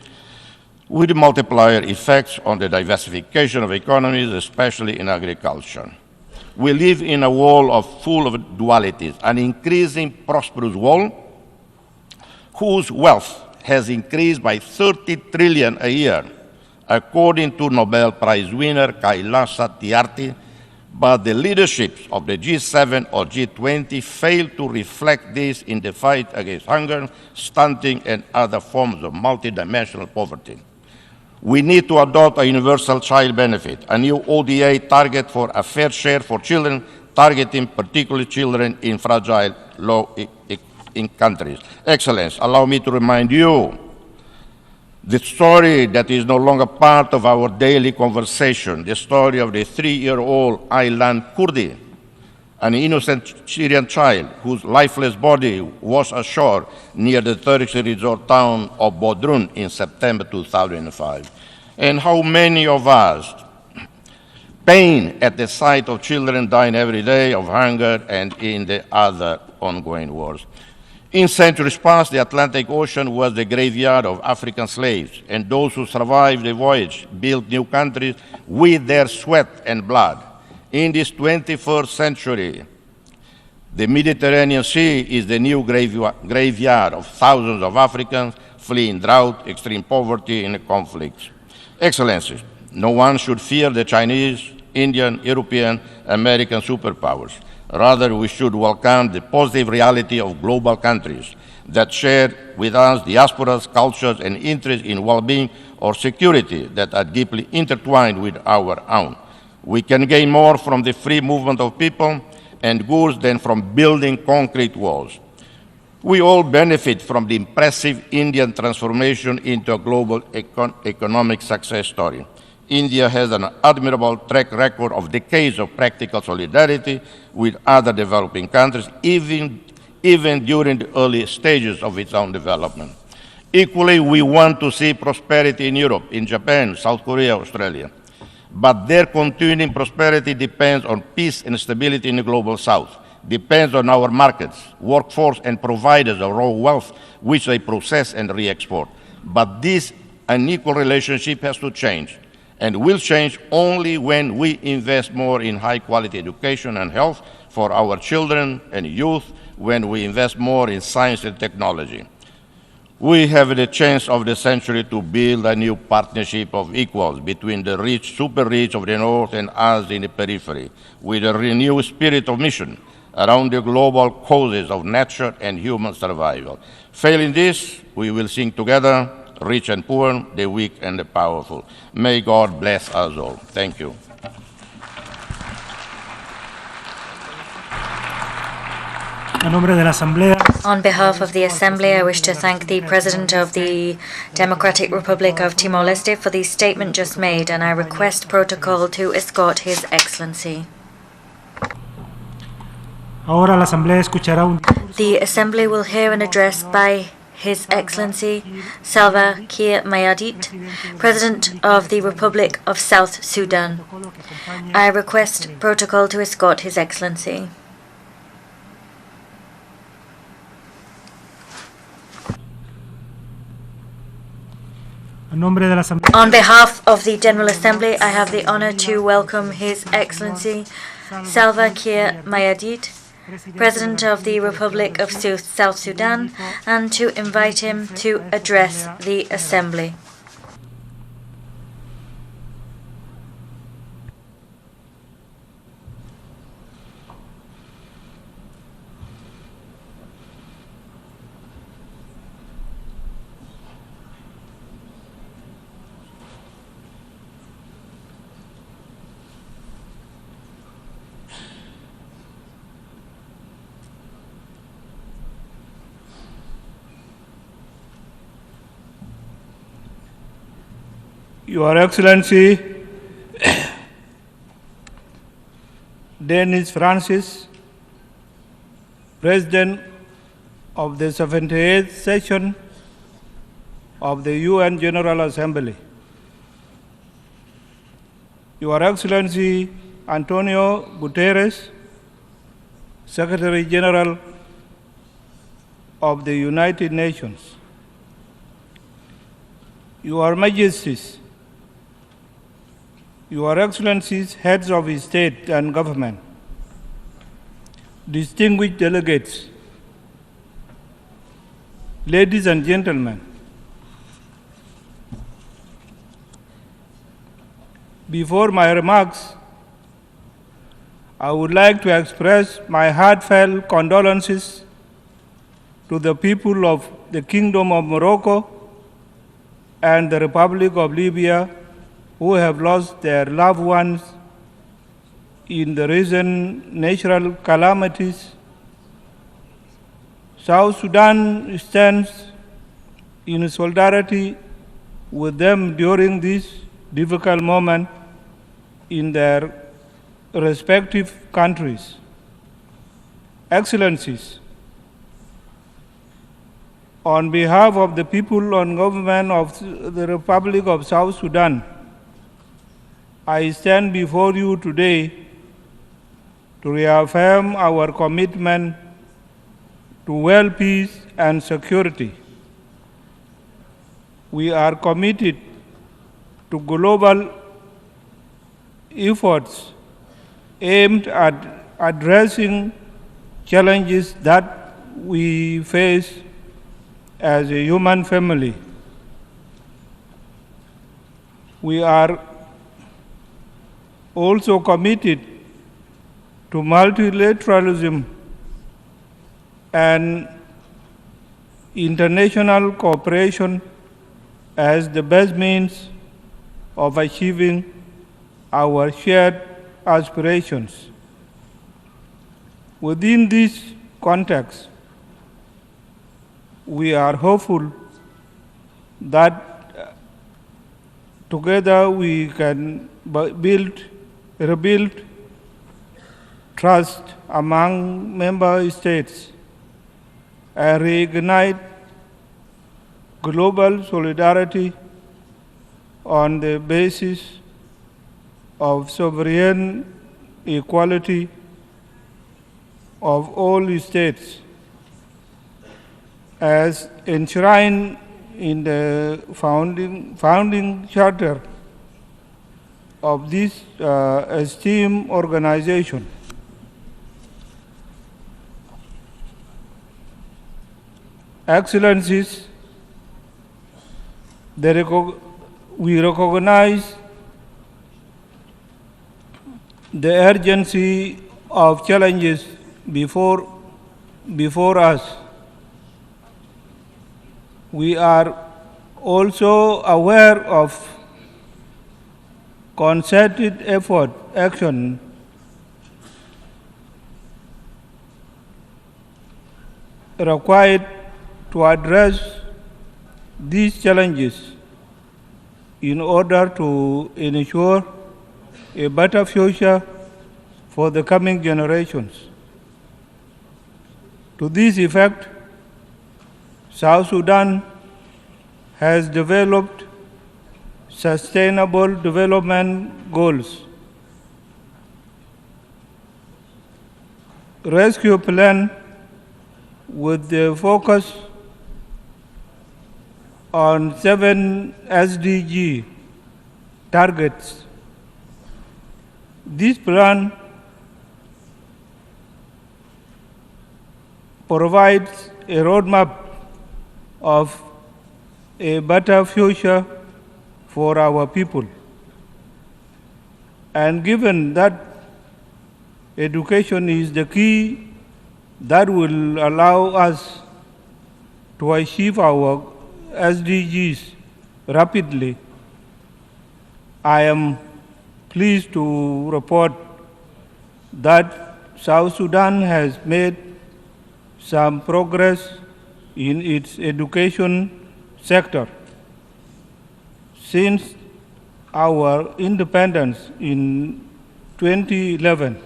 with multiplier effects on the diversification of economies, especially in agriculture. We live in a world full of dualities, an increasing prosperous world whose wealth has increased by 30 trillion a year, according to Nobel Prize winner Kailash Satyarthi, but the leaderships of the G7 or G20 fail to reflect this in the fight against hunger, stunting, and other forms of multidimensional poverty. We need to adopt a universal child benefit, a new ODA target for a fair share for children, targeting particularly children in fragile, low-income countries. Excellence, allow me to remind you the story that is no longer part of our daily conversation, the story of the 3-year-old Aylan Kurdi, an innocent Syrian child whose lifeless body washed ashore near the Turkish resort town of Bodrum in September 2005. And how many of us pain at the sight of children dying every day of hunger and in the other ongoing wars. In centuries past, the Atlantic Ocean was the graveyard of African slaves, and those who survived the voyage built new countries with their sweat and blood. In this 21st century, the Mediterranean Sea is the new graveyard of thousands of Africans fleeing drought, extreme poverty, and conflicts. Excellencies, no one should fear the Chinese, Indian, European, American superpowers. Rather, we should welcome the positive reality of global countries that share with us diasporas, cultures, and interests in well-being or security that are deeply intertwined with our own. We can gain more from the free movement of people and goods than from building concrete walls. We all benefit from the impressive Indian transformation into a global economic success story. India has an admirable track record of decades of practical solidarity with other developing countries, even during the early stages of its own development. Equally, we want to see prosperity in Europe, in Japan, South Korea, Australia. But their continuing prosperity depends on peace and stability in the global South, depends on our markets, workforce, and providers of raw wealth, which they process and re-export. But this unequal relationship has to change, and will change only when we invest more in high-quality education and health for our children and youth, when we invest more in science and technology. We have the chance of the century to build a new partnership of equals between the rich, super rich of the North and us in the periphery, with a renewed spirit of mission around the global causes of nature and human survival. Failing this, we will sink together, rich and poor, the weak and the powerful. May God bless us all. Thank you.
On behalf of the Assembly, I wish to thank the President of the Democratic Republic of Timor-Leste for the statement just made, and I request protocol to escort His Excellency. The Assembly will hear an address by His Excellency Salva Kiir Mayardit, President of the Republic of South Sudan. I request protocol to escort His Excellency. On behalf of the General Assembly, I have the honor to welcome His Excellency Salva Kiir Mayardit, President of the Republic of South Sudan, and to invite him to address the Assembly.
Your Excellency Denis Francis, President of the 78th session of the UN General Assembly, Your Excellency Antonio Guterres, Secretary General of the United Nations, Your Majesties, Your Excellencies, Heads of State and Government, distinguished delegates, ladies and gentlemen, before my remarks, I would like to express my heartfelt condolences to the people of the Kingdom of Morocco and the Republic of Libya who have lost their loved ones in the recent natural calamities. South Sudan stands in solidarity with them during this difficult moment in their respective countries. Excellencies, on behalf of the people and government of the Republic of South Sudan, I stand before you today to reaffirm our commitment to world peace and security. We are committed to global efforts aimed at addressing challenges that we face as a human family. We are also committed to multilateralism and international cooperation as the best means of achieving our shared aspirations. Within this context, we are hopeful that together we can rebuild trust among member states and reignite global solidarity on the basis of sovereign equality of all states, as enshrined in the founding charter of this esteemed organization. Excellencies, we recognize the urgency of challenges before us. We are also aware of concerted action required to address these challenges in order to ensure a better future for the coming generations. To this effect, South Sudan has developed sustainable development goals, rescue plan with the focus on 7 SDG targets. This plan provides a roadmap of a better future for our people. And given that education is the key that will allow us to achieve our SDGs rapidly, I am pleased to report that South Sudan has made some progress in its education sector. Since our independence in 2011,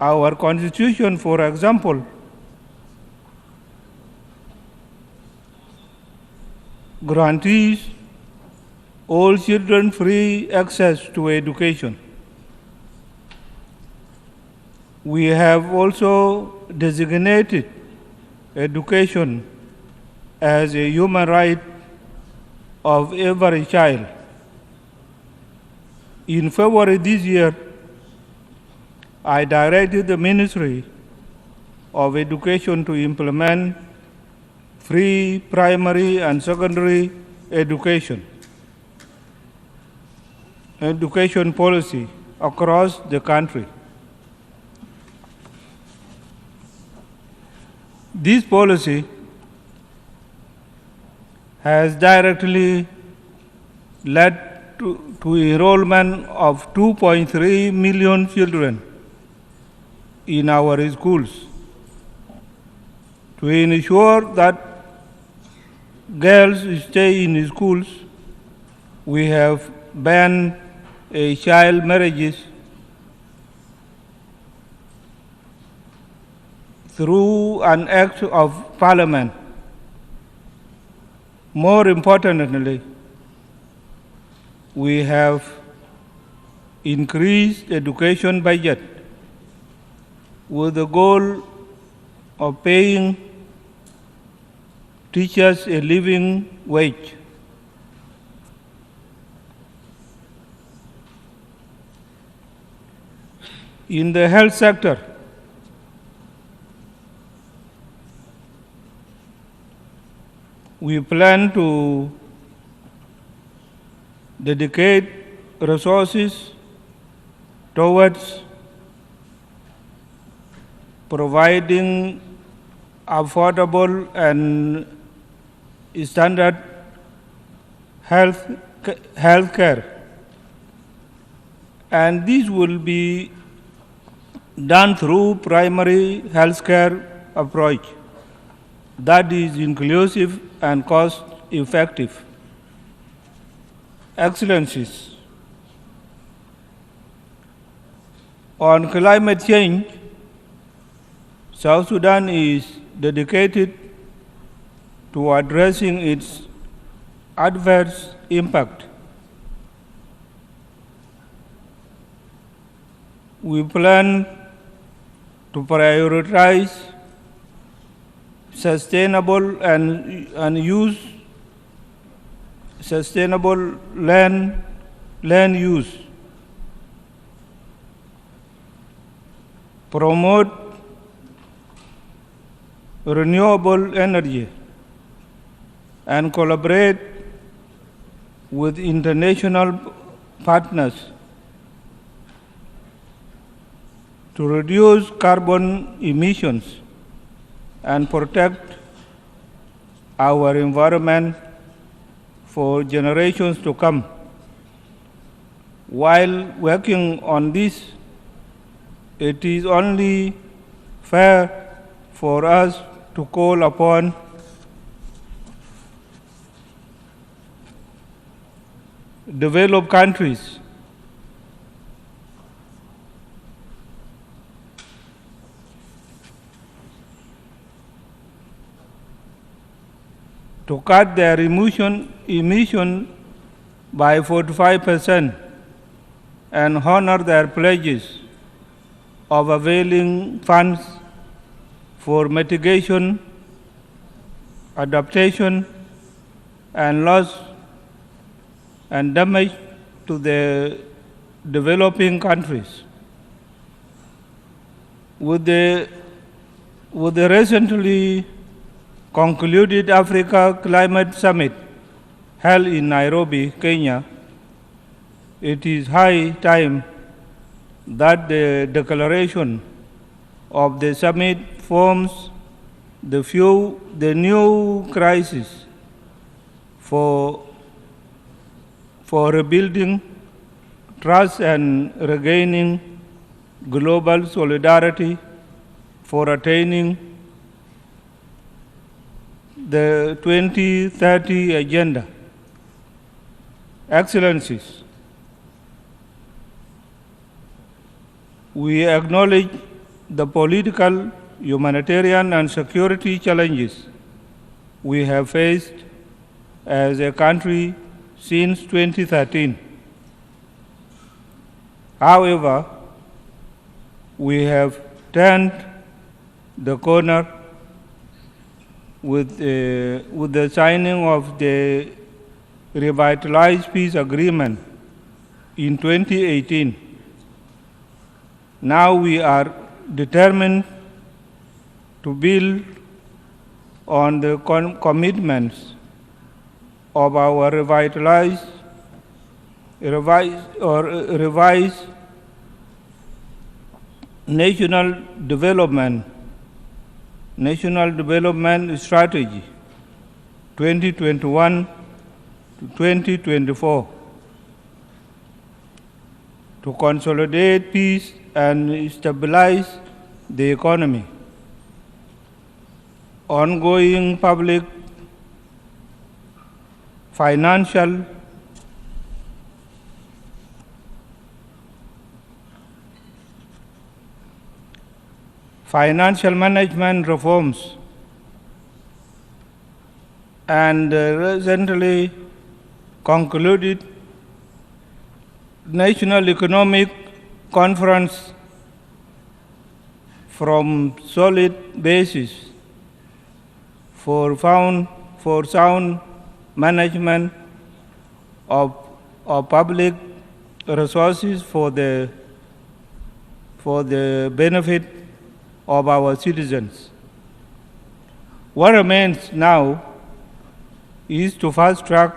Our Constitution, for example, guarantees all children free access to education. We have also designated education as a human right of every child. In February this year, I directed the Ministry of Education to implement free primary and secondary education policy across the country. This policy has directly led to enrollment of 2.3 million children in our schools. To ensure that girls stay in schools, we have banned child marriages through an act of parliament. More importantly, we have increased education budget with the goal of paying teachers a living wage. In the health sector, we plan to dedicate resources towards providing affordable and standard health care, and this will be done through primary health care approach that is inclusive and cost-effective. Excellencies, on climate change, South Sudan is dedicated to addressing its adverse impact. We plan to prioritize sustainable and use sustainable land use, promote renewable energy, and collaborate with international partners to reduce carbon emissions and protect our environment for generations to come. While working on this, it is only fair for us to call upon developed countries to cut their emission by 45% and honor their pledges of availing funds for mitigation, adaptation, and loss and damage to the developing countries. With the recently concluded Africa Climate Summit held in Nairobi, Kenya, it is high time that the declaration of the summit forms the new crisis for rebuilding trust and regaining global solidarity for attaining the 2030 Agenda. Excellencies, we acknowledge the political, humanitarian, and security challenges we have faced as a country since 2013. However, we have turned the corner with the signing of the revitalized peace agreement in 2018. Now we are determined to build on the commitments of our revised national development strategy 2021 to 2024 to consolidate peace and stabilize the economy. Ongoing public, financial, management reforms, and recently concluded National Economic Conference from solid basis for sound management of public resources for the benefit of our citizens. What remains now is to fast-track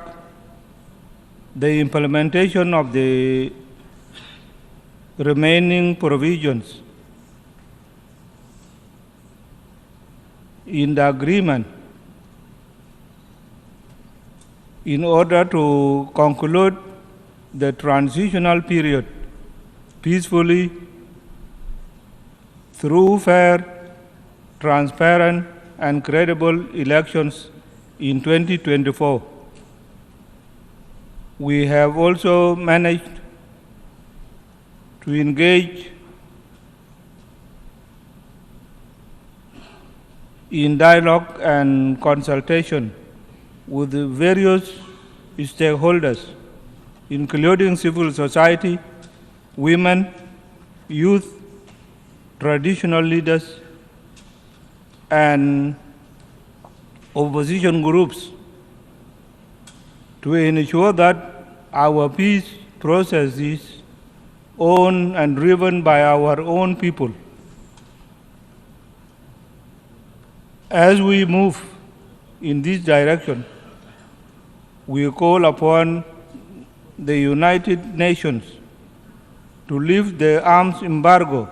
the implementation of the remaining provisions in the agreement in order to conclude the transitional period peacefully through fair, transparent, and credible elections in 2024. We have also managed to engage in dialogue and consultation with the various stakeholders, including civil society, women, youth, traditional leaders, and opposition groups to ensure that our peace process is owned and driven by our own people. As we move in this direction, we call upon the United Nations to lift the arms embargo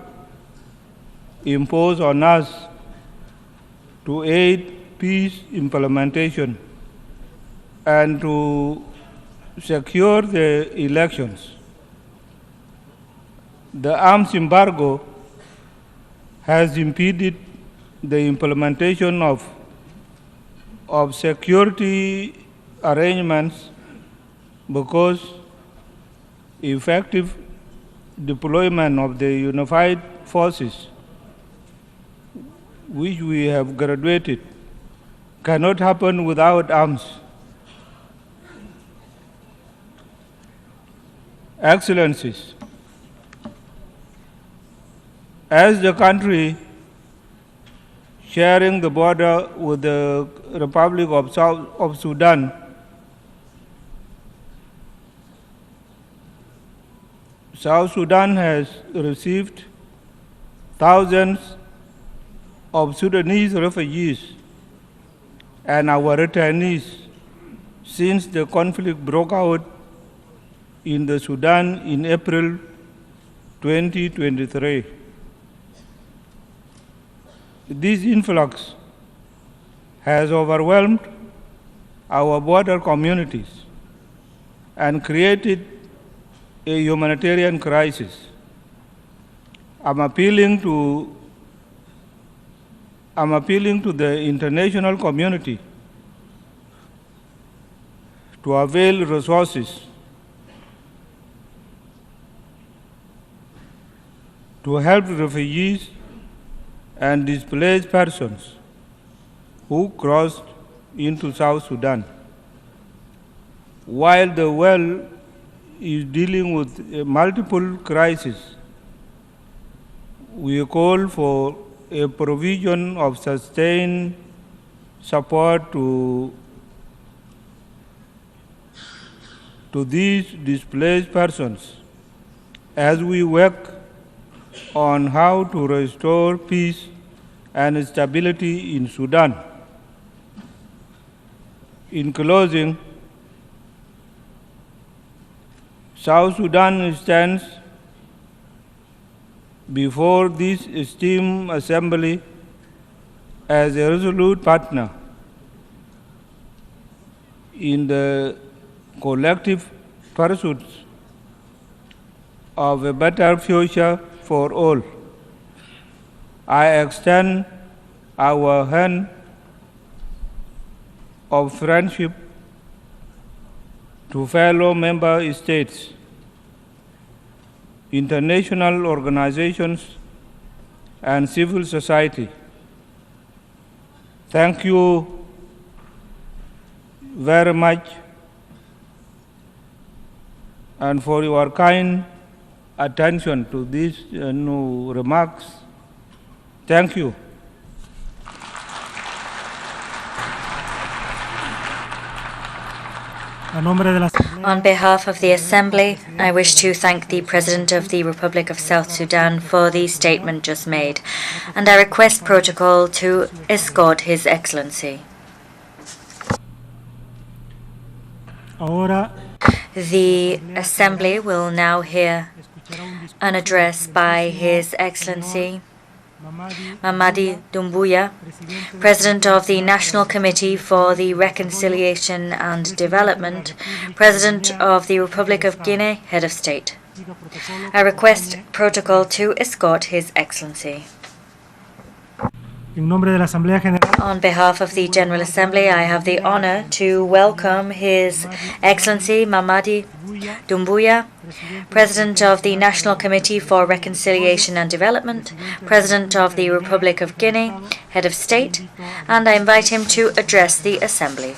imposed on us to aid peace implementation and to secure the elections. The arms embargo has impeded the implementation of security arrangements because effective deployment of the unified forces which we have graduated cannot happen without arms. Excellencies, as the country sharing the border with the Republic of Sudan, South Sudan has received thousands of Sudanese refugees and our returnees since the conflict broke out in the Sudan in April 2023. This influx has overwhelmed our border communities and created a humanitarian crisis. I'm appealing to the international community to avail resources to help refugees and displaced persons who crossed into South Sudan. While the world is dealing with multiple crises, we call for a provision of sustained support to these displaced persons as we work on how to restore peace and stability in Sudan. In closing, South Sudan stands before this esteemed assembly as a resolute partner in the collective pursuit of a better future for all. I extend our hand of friendship to fellow member states, international organizations, and civil society. Thank you very much and for your kind attention to these new remarks. Thank you.
On behalf of the Assembly, I wish to thank the President of the Republic of South Sudan for the statement just made, and I request protocol to escort His Excellency. The Assembly will now hear an address by His Excellency Mamadi Doumbouya, President of the National Committee for the Reconciliation and Development, President of the Republic of Guinea, Head of State. I request protocol to escort His Excellency. On behalf of the General Assembly, I have the honor to welcome His Excellency Mamadi Doumbouya, President of the National Committee for Reconciliation and Development, President of the Republic of Guinea, Head of State, and I invite him to address the Assembly.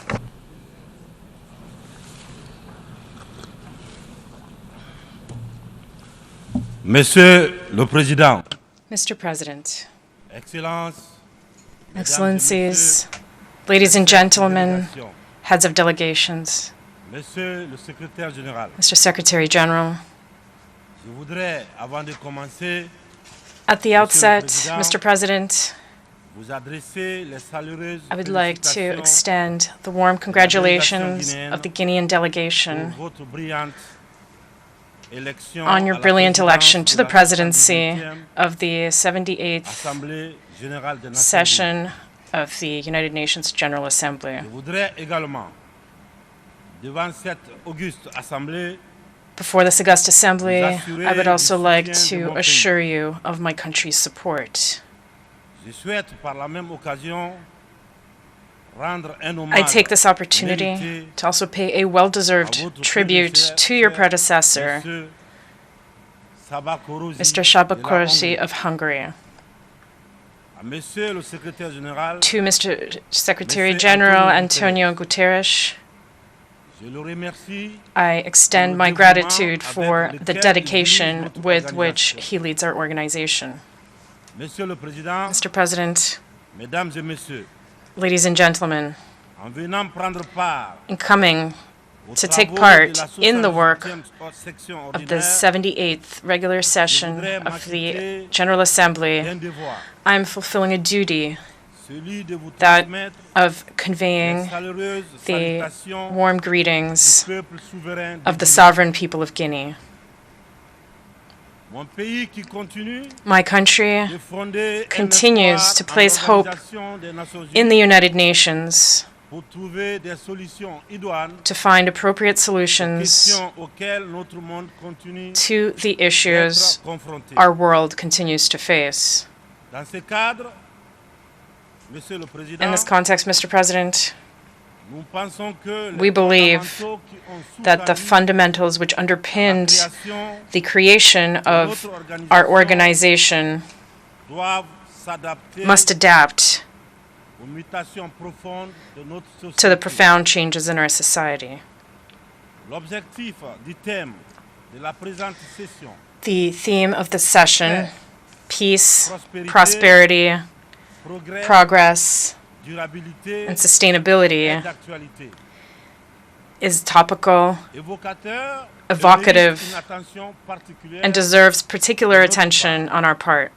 Monsieur le Président,
Mr. President,
Excellences,
Excellencies, ladies and gentlemen, heads of delegations,
Monsieur le Secrétaire Général,
Mr. Secretary General,
je voudrais, avant de commencer,
at the outset, Mr. President,
vous adresser les chaleureuses
I would like to
félicitations
extend the warm congratulations of the Guinean delegation
pour votre brillante élection
on your
à la
brilliant election to the
présidence
presidency
de la 78e
of the 78th
Assemblée Générale des Nations Unies.
session of the United Nations General Assembly.
Je voudrais également, devant cette auguste assemblée,
Before this august assembly, I would also like to assure you of my country's support.
je souhaite par la même occasion rendre un
I
hommage
take this opportunity
mérité
to also pay a well-deserved tribute to your predecessor,
Monsieur Sabakorosi
Mr.
de la
Shabakorosi
Hongrie.
of Hungary.
À Monsieur le Secrétaire Général,
To Mr. Secretary General Antonio Guterres,
je le remercie
I extend my gratitude for the dedication with which he leads our organization.
Monsieur le Président,
Mr. President,
Mesdames et Messieurs,
ladies and gentlemen,
en venant prendre part
in coming
aux
to take
travaux
part
de la
in the work
78e section
of the
ordinaire,
78th regular session of the General Assembly,
d'un devoir,
I'm fulfilling a duty,
celui de vous
that
transmettre
of
les
conveying
chaleureuses
the
salutations
warm
du
greetings
peuple souverain
of
de
the
Guinée.
sovereign people of Guinea.
Mon pays qui continue
My country
de fonder un
continues
espoir
to
en
place hope
l'Organisation des Nations
in
Unies
the United Nations
pour trouver des solutions idoines
to find appropriate
aux
solutions
questions auxquelles notre monde continue
to the issues
d'être confronté.
our world continues to face.
Dans ce cadre, Monsieur le Président,
In this context, Mr. President,
nous pensons que
we
les
believe
fondamentaux qui ont
that the
sous-tendu
fundamentals which underpinned
la création
the creation of our organization
doivent
must adapt to the profound changes in our society. The theme of the session, peace, prosperity, progress, and sustainability, is topical, evocative, and deserves particular attention on our part.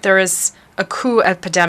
There is a coup epidemic